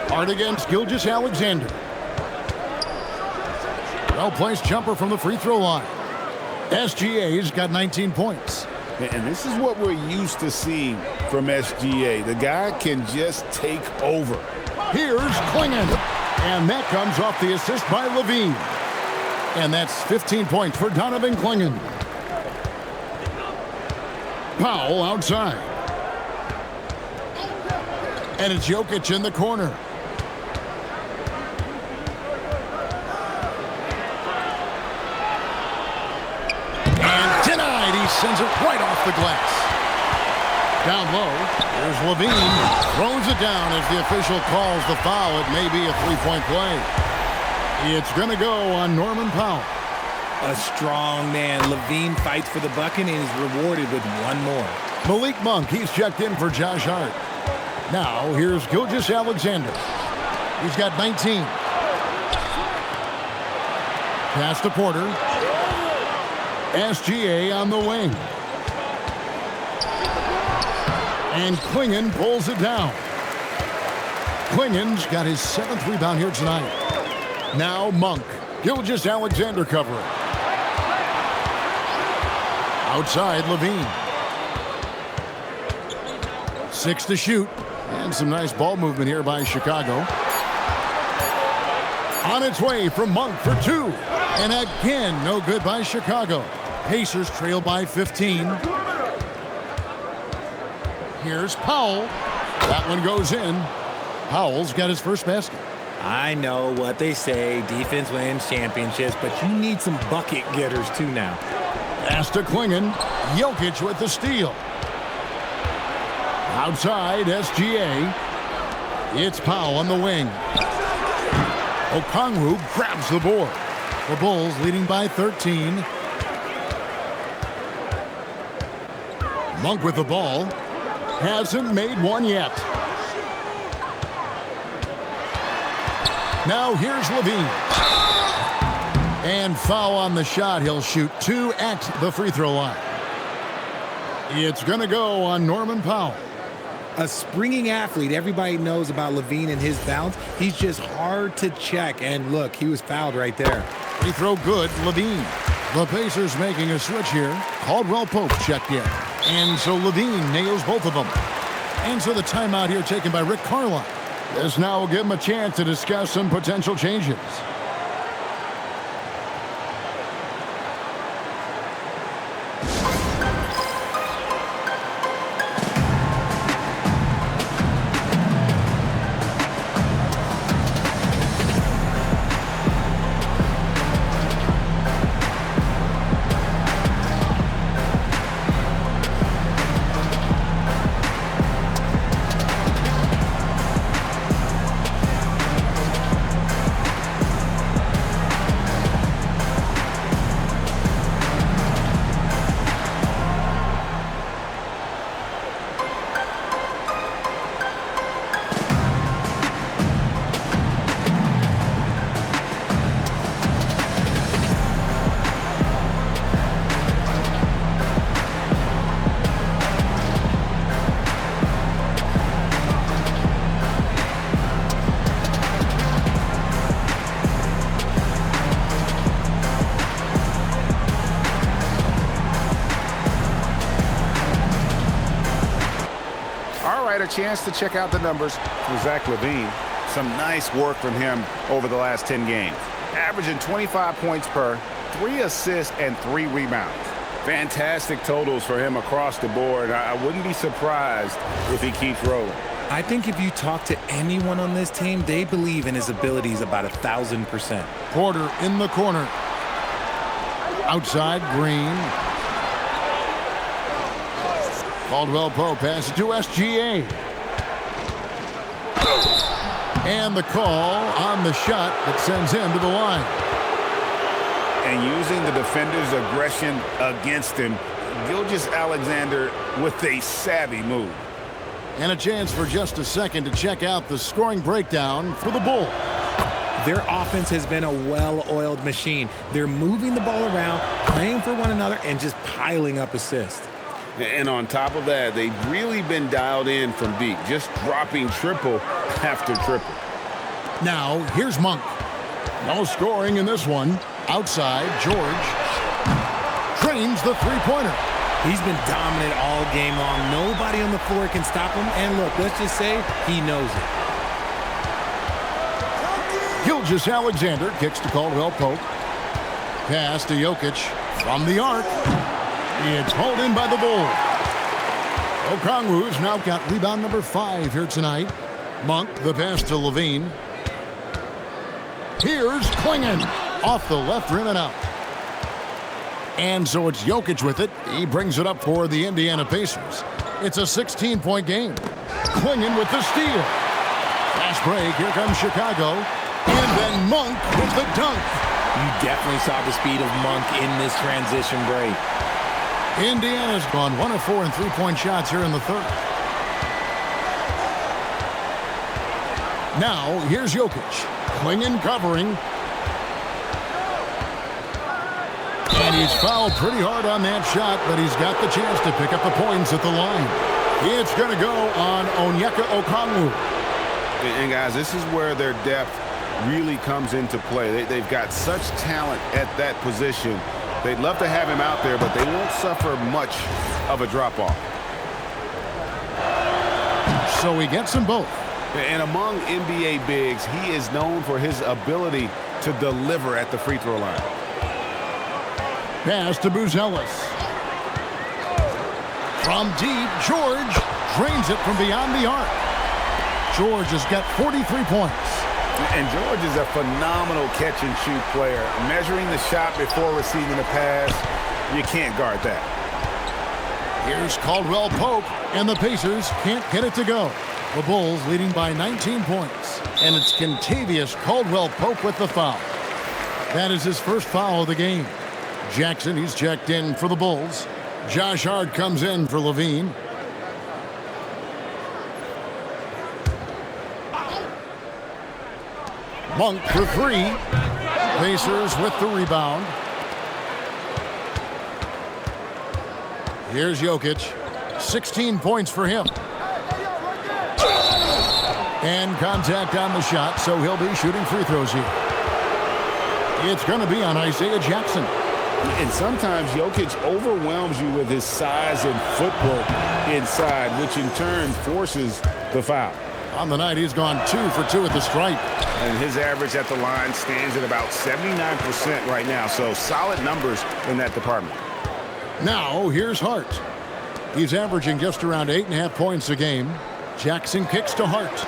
Hard against Gilgeous-Alexander. Well-placed jumper from the free throw line. SGA's got 19 points. And this is what we're used to seeing from SGA. The guy can just take over. Here's Klingon. And that comes off the assist by Levine. And that's 15 points for Donovan Klingon. Powell outside. And it's Jokic in the corner. And denied. He sends it right off the glass. Down low, there's Levine. Throws it down as the official calls the foul. It may be a three-point play. It's going to go on Norman Powell. A strong man. Levine fights for the bucket and is rewarded with one more. Malik Monk, he's checked in for Josh Hart. Now, here's Gilgeous-Alexander. He's got 19. Pass to Porter. SGA on the wing. And Klingon pulls it down. Klingon's got his 7th rebound here tonight. Now Monk. Gilgeous-Alexander covering. Outside, Levine. 6 to shoot. And some nice ball movement here by Chicago. On its way from Monk for 2. And again, no good by Chicago. Pacers trail by 15. Here's Powell. That one goes in. Powell's got his first basket. I know what they say, defense wins championships, but you need some bucket getters too now. Pass to Klingon. Jokic with the steal. Outside, SGA. It's Powell on the wing. Okongwu grabs the board. The Bulls leading by 13. Monk with the ball. Hasn't made one yet. Now here's Levine. And foul on the shot. He'll shoot 2 at the free throw line. It's going to go on Norman Powell. A springing athlete. Everybody knows about Levine and his bounce. He's just hard to check. And look, he was fouled right there. Free throw good, Levine. The Pacers making a switch here. Caldwell Pope checked in. And so Levine nails both of them. And so the timeout here taken by Rick Carlisle. This now will give him a chance to discuss some potential changes. A chance to check out the numbers for Zach LaVine. Some nice work from him over the last 10 games. Averaging 25 points per, 3 assists, and 3 rebounds. Fantastic totals for him across the board. I wouldn't be surprised if he keeps rolling. I think if you talk to anyone on this team, they believe in his abilities about 1,000%. Porter in the corner. Outside, Green. Caldwell Pope passes to SGA. And the call on the shot that sends him to the line. And using the defender's aggression against him, Gilgeous-Alexander with a savvy move. And a chance for just a second to check out the scoring breakdown for the Bulls. Their offense has been a well-oiled machine. They're moving the ball around, playing for one another, and just piling up assists. And on top of that, they've really been dialed in from deep, just dropping triple after triple. Now, here's Monk. No scoring in this one. Outside, George trains the three-pointer. He's been dominant all game long. Nobody on the floor can stop him. And look, let's just say he knows it. Gilgeous-Alexander kicks to Caldwell Pope. Pass to Jokic from the arc. It's hauled in by the Bulls. Okongwu's now got rebound number 5 here tonight. Monk, the pass to Levine. Here's Klingon off the left rim and out. And so it's Jokic with it. He brings it up for the Indiana Pacers. It's a 16-point game. Klingon with the steal. Fast break. Here comes Chicago. And then Monk with the dunk. You definitely saw the speed of Monk in this transition break. Indiana's gone 1 of 4 in three-point shots here in the third. Now, here's Jokic. Klingon covering. And he's fouled pretty hard on that shot, but he's got the chance to pick up the points at the line. It's going to go on Onyeka Okongwu. And guys, this is where their depth really comes into play. They've got such talent at that position. They'd love to have him out there, but they won't suffer much of a drop-off. So he gets them both. And among NBA bigs, he is known for his ability to deliver at the free throw line. Pass to Buzelis. From deep, George drains it from beyond the arc. George has got 43 points. And George is a phenomenal catch-and-shoot player. Measuring the shot before receiving the pass, you can't guard that. Here's Caldwell Pope, and the Pacers can't get it to go. The Bulls leading by 19 points. And it's Kentavious Caldwell Pope with the foul. That is his first foul of the game. Jackson, he's checked in for the Bulls. Josh Hart comes in for Levine. Monk for 3. Pacers with the rebound. Here's Jokic. 16 points for him. And contact on the shot, so he'll be shooting free throws here. It's going to be on Isaiah Jackson. And sometimes Jokic overwhelms you with his size and footwork inside, which in turn forces the foul. On the night, he's gone 2 for 2 at the stripe. And his average at the line stands at about 79% right now, so solid numbers in that department. Now, here's Hart. He's averaging just around 8.5 points a game. Jackson kicks to Hart.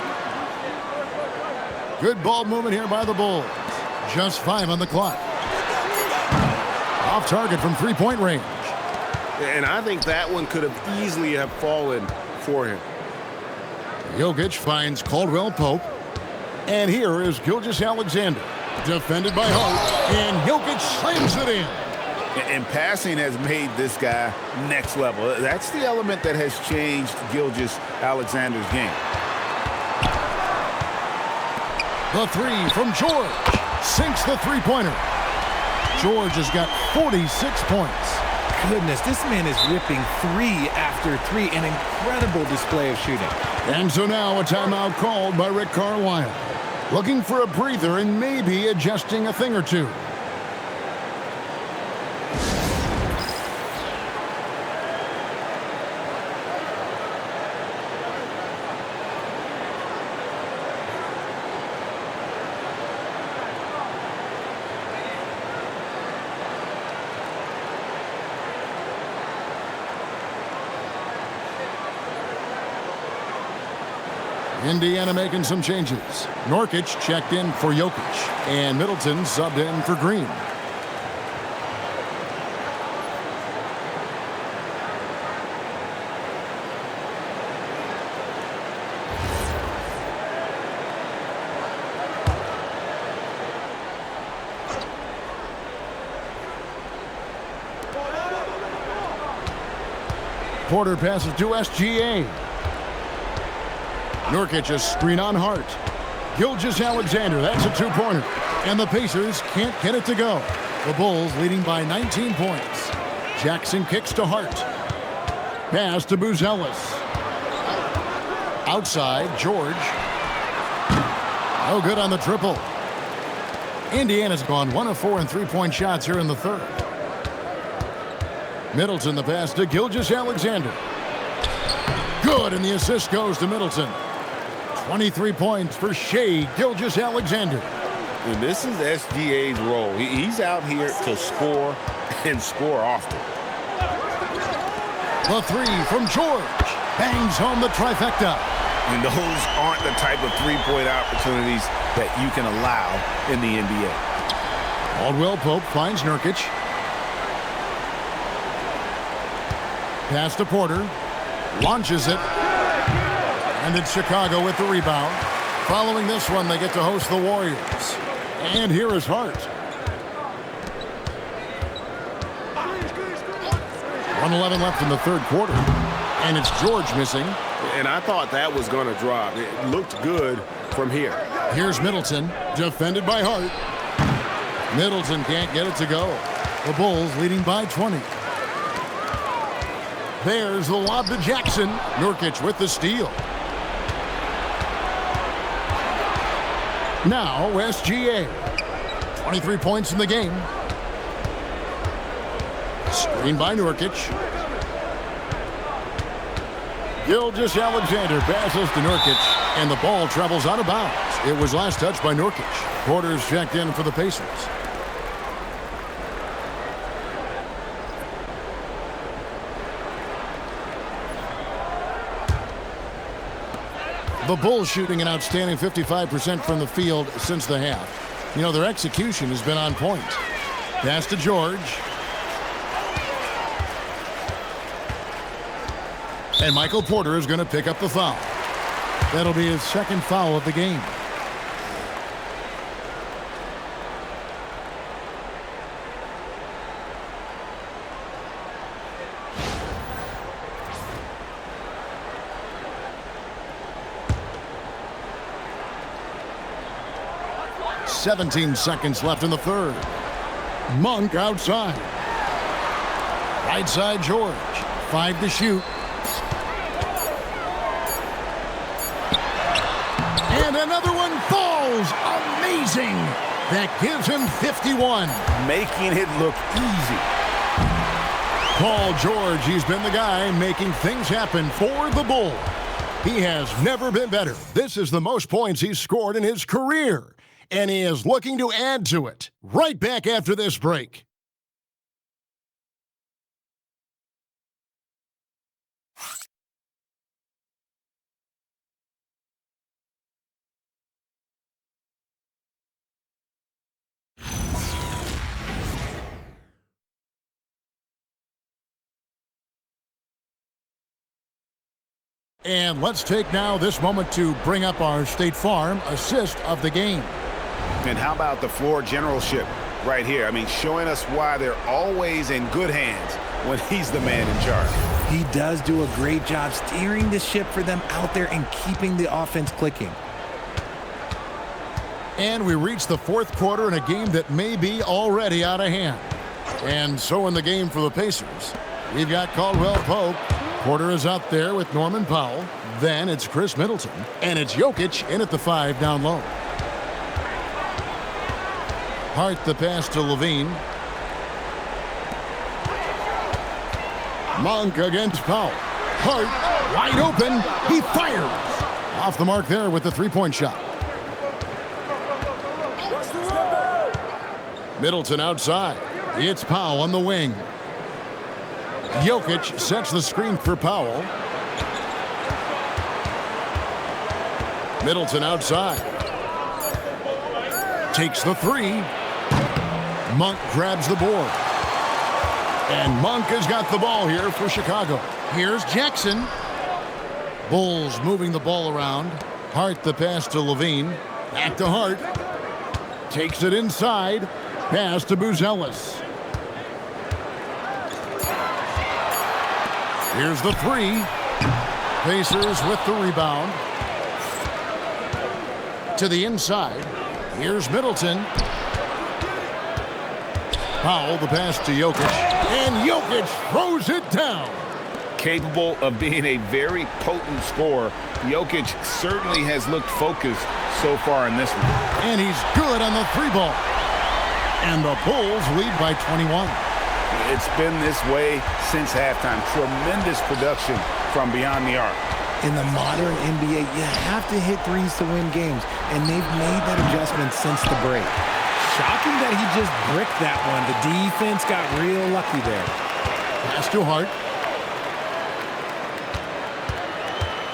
Good ball movement here by the Bulls. Just 5 on the clock. Off target from three-point range. And I think that one could have easily have fallen for him. Jokic finds Caldwell Pope. And here is Gilgeous-Alexander. Defended by Hart. And Jokic slams it in. And passing has made this guy next level. That's the element that has changed Gilgeous-Alexander's game. The 3 from George. Sinks the three-pointer. George has got 46 points. Goodness, this man is ripping 3 after 3. An incredible display of shooting. And so now a timeout called by Rick Carlisle. Looking for a breather and maybe adjusting a thing or two. Indiana making some changes. Nurkic checked in for Jokic, and Middleton subbed in for Green. Porter passes to SGA. Nurkic a screen on Hart. Gilgeous-Alexander, that's a two-pointer. And the Pacers can't get it to go. The Bulls leading by 19 points. Jackson kicks to Hart. Pass to Buzelis. Outside, George. No good on the triple. Indiana's gone 1 of 4 in three-point shots here in the third. Middleton the pass to Gilgeous-Alexander. Good, and the assist goes to Middleton. 23 points for Shai Gilgeous-Alexander. And this is SGA's role. He's out here to score and score often. The three from George. Bangs home the trifecta. And those aren't the type of three-point opportunities that you can allow in the NBA. Caldwell Pope finds Nurkic. Pass to Porter. Launches it. And it's Chicago with the rebound. Following this one, they get to host the Warriors. And here is Hart. 1:11 left in the third quarter. And it's George missing. And I thought that was going to drop. It looked good from here. Here's Middleton, defended by Hart. Middleton can't get it to go. The Bulls leading by 20. There's the lob to Jackson. Nurkic with the steal. Now SGA. 23 points in the game. Screen by Nurkic. Gilgeous-Alexander passes to Nurkic, and the ball travels out of bounds. It was last touched by Nurkic. Porter's checked in for the Pacers. The Bulls shooting an outstanding 55% from the field since the half. You know, their execution has been on point. Pass to George. And Michael Porter is going to pick up the foul. That'll be his second foul of the game. "17 seconds left in the third. Monk outside. Right side George. 5 to shoot. And another one falls. Amazing. That gives him 51. Making it look easy. Paul George, he's been the guy making things happen for the Bulls. He has never been better. This is the most points he's scored in his career. And he is looking to add to it. Right back after this break. And let's take now this moment to bring up our State Farm assist of the game. And how about the floor generalship right here? I mean, showing us why they're always in good hands when he's the man in charge. He does do a great job steering the ship for them out there and keeping the offense clicking. And we reach the fourth quarter in a game that may be already out of hand. And so in the game for the Pacers, we've got Caldwell Pope. Porter is out there with Norman Powell. Then it's Chris Middleton. And it's Jokic in at the 5 down low. Hart the pass to Levine. Monk against Powell. Hart wide open. He fires. Off the mark there with the three-point shot. Middleton outside. It's Powell on the wing. Jokic sets the screen for Powell. Middleton outside. Takes the 3. Monk grabs the board. And Monk has got the ball here for Chicago. Here's Jackson. Bulls moving the ball around. Hart the pass to Levine. Back to Hart. Takes it inside. Pass to Buzelis. Here's the three. Pacers with the rebound. To the inside. Here's Middleton. Powell, the pass to Jokic. And Jokic throws it down. Capable of being a very potent scorer, Jokic certainly has looked focused so far in this one. And he's good on the three ball. And the Bulls lead by 21. It's been this way since halftime. Tremendous production from beyond the arc. In the modern NBA, you have to hit threes to win games, and they've made that adjustment since the break. Shocking that he just bricked that one. The defense got real lucky there. Pass to Hart.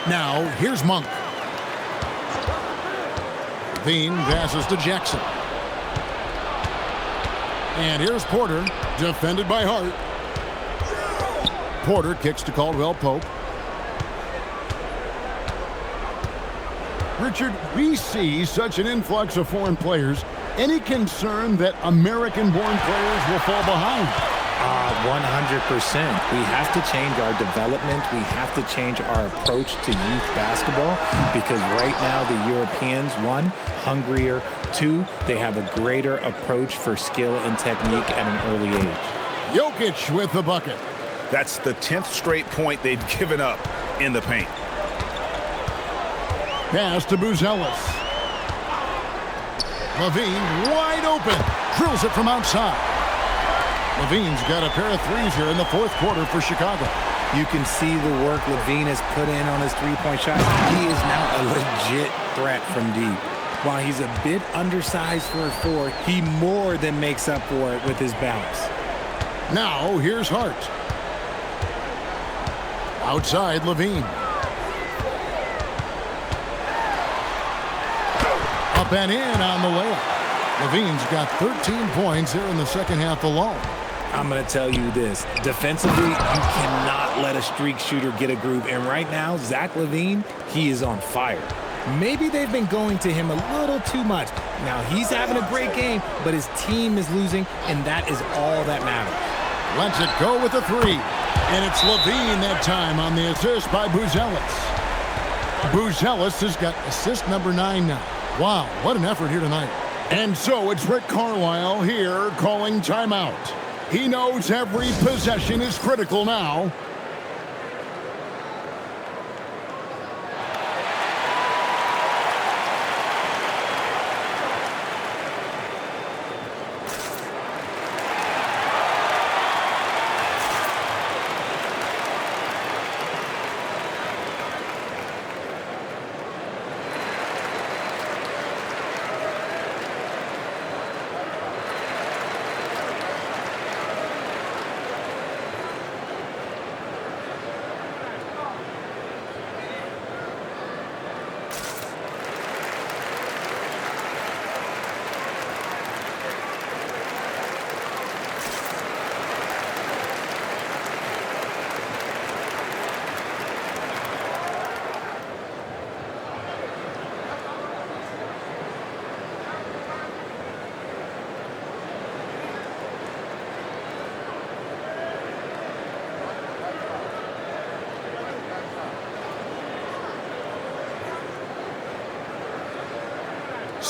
Now, here's Monk. Veen passes to Jackson. And here's Porter, defended by Hart. Porter kicks to Caldwell Pope. Richard, we see such an influx of foreign players. Any concern that American-born players will fall behind? 100%. We have to change our development. We have to change our approach to youth basketball because right now the Europeans, one, hungrier. Two, they have a greater approach for skill and technique at an early age. Jokic with the bucket. That's the 10th straight point they've given up in the paint. Pass to Buzelis. Levine wide open. Drills it from outside. Levine's got a pair of threes here in the fourth quarter for Chicago. You can see the work Levine has put in on his three-point shot. He is now a legit threat from deep. While he's a bit undersized for a four, he more than makes up for it with his bounce. Now here's Hart. Outside Levine. Up and in on the layup. Levine's got 13 points here in the second half alone. I'm going to tell you this. Defensively, you cannot let a streak shooter get a groove. And right now, Zach LaVine, he is on fire. Maybe they've been going to him a little too much. Now, he's having a great game, but his team is losing, and that is all that matters. Lets it go with the three. And it's LaVine that time on the assist by Buzelis. Buzelis has got assist number 9 now. Wow, what an effort here tonight. And so it's Rick Carlisle here calling timeout. He knows every possession is critical now.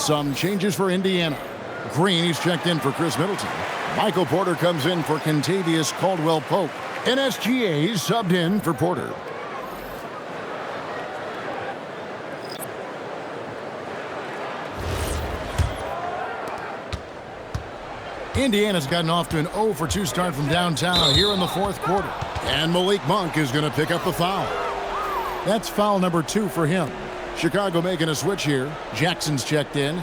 Some changes for Indiana. Green, he's checked in for Chris Middleton. Michael Porter comes in for Kentavious Caldwell-Pope. And SGA subbed in for Porter. Indiana's gotten off to an 0 for 2 start from downtown here in the fourth quarter. And Malik Monk is going to pick up the foul. That's foul number 2 for him. Chicago making a switch here. Jackson's checked in.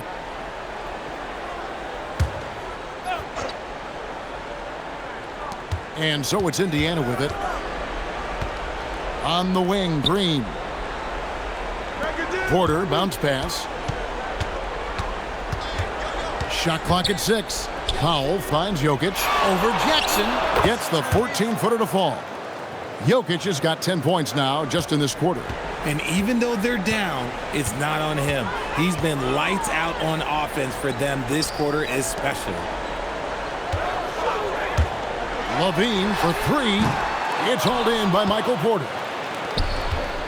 And so it's Indiana with it. On the wing, Green. Porter, bounce pass. Shot clock at 6. Powell finds Jokic. Over Jackson. Gets the 14-footer to fall. Jokic has got 10 points now just in this quarter. And even though they're down, it's not on him. He's been lights out on offense for them this quarter especially. Levine for 3. It's hauled in by Michael Porter.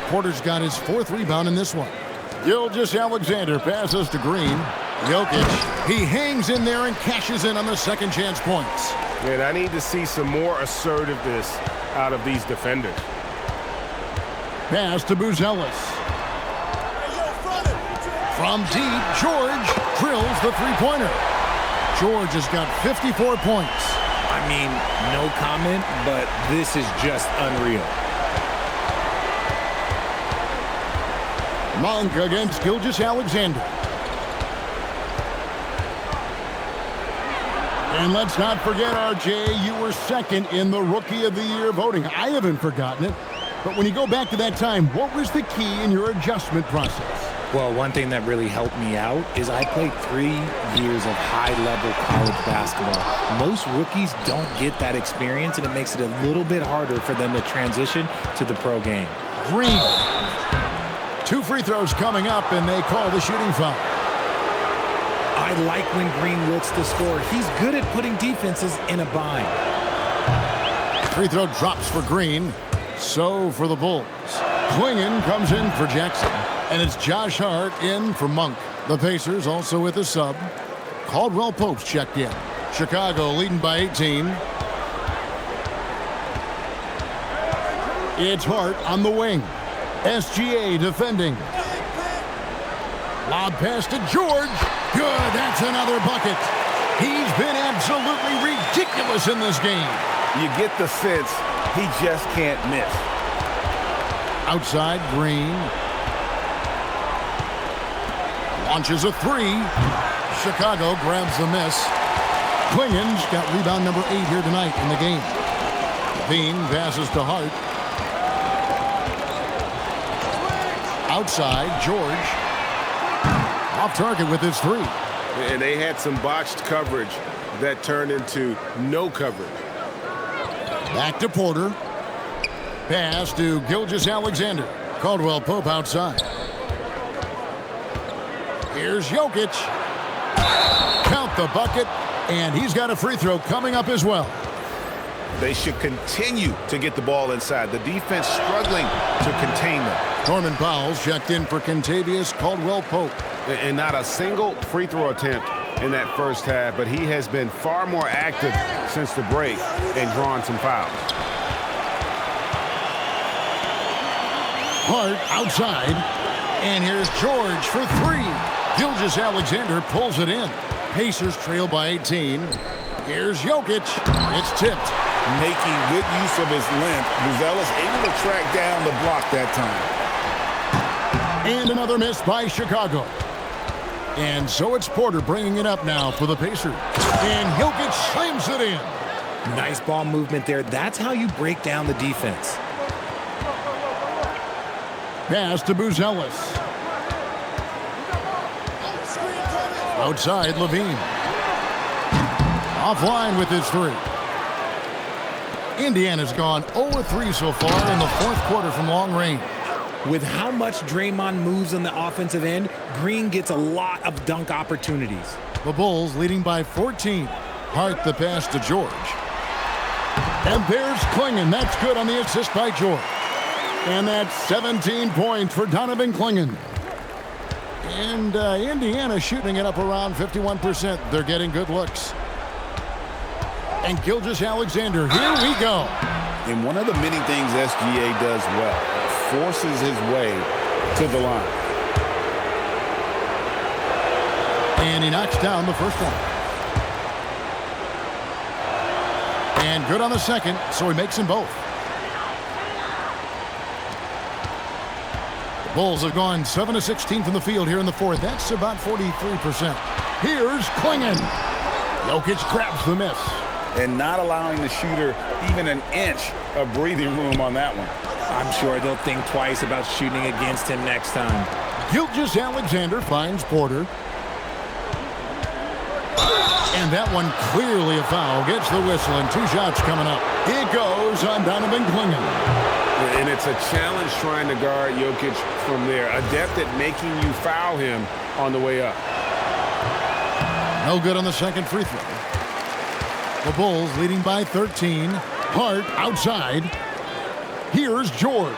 Porter's got his 4th rebound in this one. Gilgeous-Alexander passes to Green. Jokic, he hangs in there and cashes in on the second chance points. And I need to see some more assertiveness out of these defenders. Pass to Buzelis. From deep, George drills the three-pointer. George has got 54 points. I mean, no comment, but this is just unreal. Monk against Gilgeous-Alexander. And let's not forget, RJ, you were second in the Rookie of the Year voting. I haven't forgotten it. But when you go back to that time, what was the key in your adjustment process? Well, one thing that really helped me out is I played 3 years of high-level college basketball. Most rookies don't get that experience, and it makes it a little bit harder for them to transition to the pro game. Green. 2 free throws coming up, and they call the shooting foul. I like when Green looks to score. He's good at putting defenses in a bind. Free throw drops for Green. So for the Bulls. Clingan comes in for Jackson. And it's Josh Hart in for Monk. The Pacers also with a sub. Caldwell Pope's checked in. Chicago leading by 18. It's Hart on the wing. SGA defending. Lob pass to George. Good, that's another bucket. He's been absolutely ridiculous in this game. You get the sense he just can't miss. Outside, Green. Launches a 3. Chicago grabs the miss. Clingan's got rebound number 8 here tonight in the game. Bean passes to Hart. Outside, George. Off target with his 3. And they had some botched coverage that turned into no coverage. Back to Porter. Pass to Gilgeous-Alexander. Caldwell Pope outside. Here's Jokic. Count the bucket, and he's got a free throw coming up as well. They should continue to get the ball inside. The defense struggling to contain them. Norman Powell's checked in for Kentavious Caldwell-Pope. And not a single free throw attempt in that first half, but he has been far more active since the break and drawn some fouls. Hart outside, and here's George for 3. Gilgeous-Alexander pulls it in. Pacers trail by 18. Here's Jokic. It's tipped. Making good use of his length, Buzelis able to track down the block that time. And another miss by Chicago. And so it's Porter bringing it up now for the Pacers. And Jokic slams it in. Nice ball movement there. That's how you break down the defense. Pass to Buzelis. Outside, Levine. Offline with his 3. Indiana's gone 0-3 so far in the 4th quarter from long range. With how much Draymond moves on the offensive end, Green gets a lot of dunk opportunities. The Bulls leading by 14. Hart the pass to George. And there's Clingan. That's good on the assist by George. And that's 17 points for Donovan Clingan. And Indiana shooting it up around 51%. They're getting good looks. And Gilgeous-Alexander, here we go. And one of the many things SGA does well, forces his way to the line. And he knocks down the first one. And good on the second, so he makes them both. The Bulls have gone 7-16 from the field here in the 4th. That's about 43%. Here's Clingan. Jokic grabs the miss. And not allowing the shooter even an inch of breathing room on that one. I'm sure they'll think twice about shooting against him next time. Gilgeous-Alexander finds Porter. And that one clearly a foul. Gets the whistle, and 2 shots coming up. It goes on Donovan Clingan. And it's a challenge trying to guard Jokic from there. Adept at making you foul him on the way up. No good on the second free throw. The Bulls leading by 13. Hart outside. Here's George.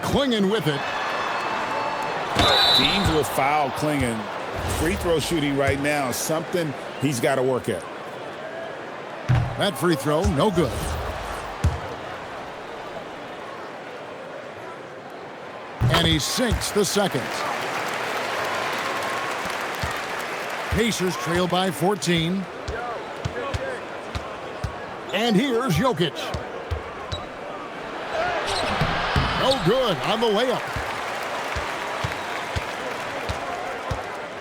Clinging with it. Teams will foul Clinging. Free throw shooting right now is something he's got to work at. That free throw, no good. And he sinks the second. Pacers trail by 14. And here's Jokic. No good on the layup.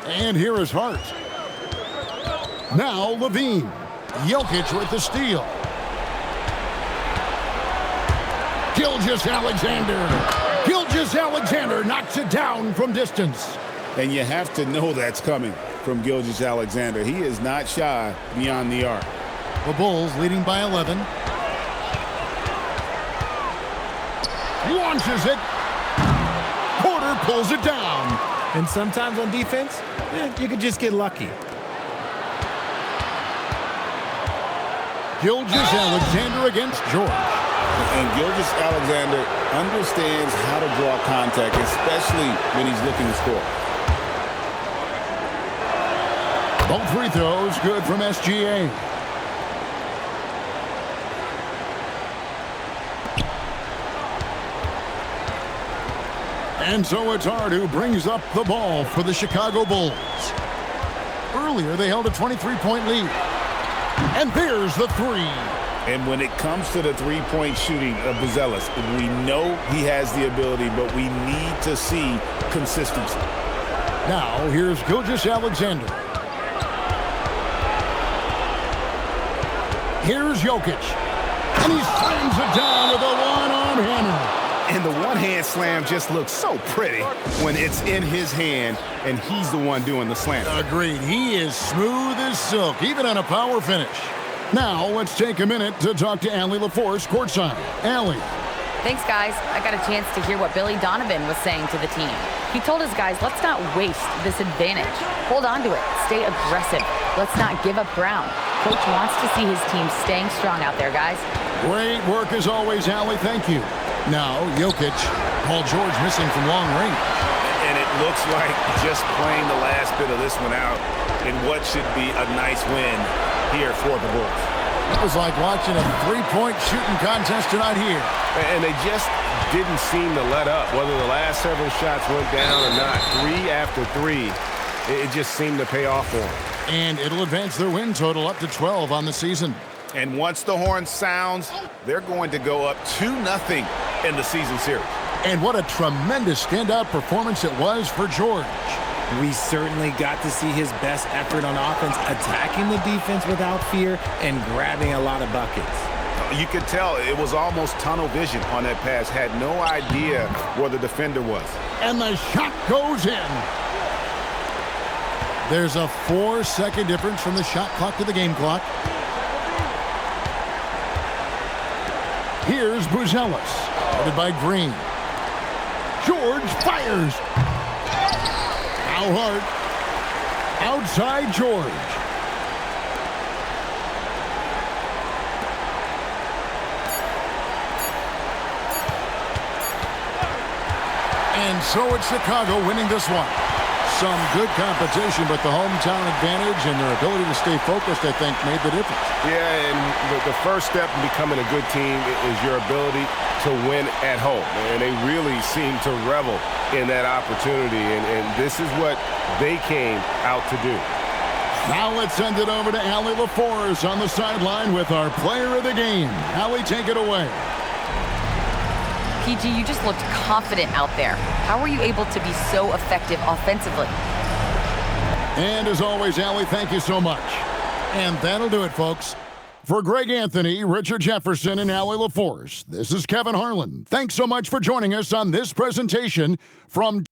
And here is Hart. Now Levine. Jokic with the steal. Gilgeous-Alexander knocks it down from distance. And you have to know that's coming from Gilgeous-Alexander. He is not shy beyond the arc. The Bulls leading by 11. Launches it. Porter pulls it down. And sometimes on defense, you could just get lucky. Gilgeous-Alexander against George. And Gilgeous-Alexander understands how to draw contact, especially when he's looking to score. Both free throws good from SGA. And so it's Hart who brings up the ball for the Chicago Bulls. Earlier, they held a 23-point lead. And there's the three. And when it comes to the three-point shooting of Buzelis, we know he has the ability, but we need to see consistency. Now, here's Gilgeous-Alexander. Here's Jokic. And he slams it down with a one-arm hammer. And the one-hand slam just looks so pretty when it's in his hand and he's the one doing the slam. Agreed. He is smooth as silk, even on a power finish. Now, let's take a minute to talk to Allie LaForce courtside. Allie. Thanks, guys. I got a chance to hear what Billy Donovan was saying to the team. He told his guys, let's not waste this advantage. Hold on to it. Stay aggressive. Let's not give up ground. Coach wants to see his team staying strong out there, guys. Great work as always, Allie. Thank you. Now, Jokic. Paul George missing from long range. And it looks like just playing the last bit of this one out in what should be a nice win here for the Bulls. It was like watching a three-point shooting contest tonight here. And they just didn't seem to let up, whether the last several shots went down or not. 3 after 3, it just seemed to pay off for them. And it'll advance their win total up to 12 on the season. And once the horn sounds, they're going to go up 2-0 in the season series. And what a tremendous standout performance it was for George. We certainly got to see his best effort on offense, attacking the defense without fear and grabbing a lot of buckets. You could tell it was almost tunnel vision on that pass. Had no idea where the defender was. And the shot goes in. There's a 4-second difference from the shot clock to the game clock. Here's Buzelis, guarded by Green. George fires. Now Hart. Outside George. And so it's Chicago winning this one. Some good competition, but the hometown advantage and their ability to stay focused, I think, made the difference. Yeah, and the first step in becoming a good team is your ability to win at home. And they really seem to revel in that opportunity, and this is what they came out to do. Now let's send it over to Allie LaForce on the sideline with our player of the game. Allie, take it away. PG, you just looked confident out there. How were you able to be so effective offensively? And as always, Allie, thank you so much. And that'll do it, folks. For Greg Anthony, Richard Jefferson, and Allie LaForce, this is Kevin Harlan. Thanks so much for joining us on this presentation from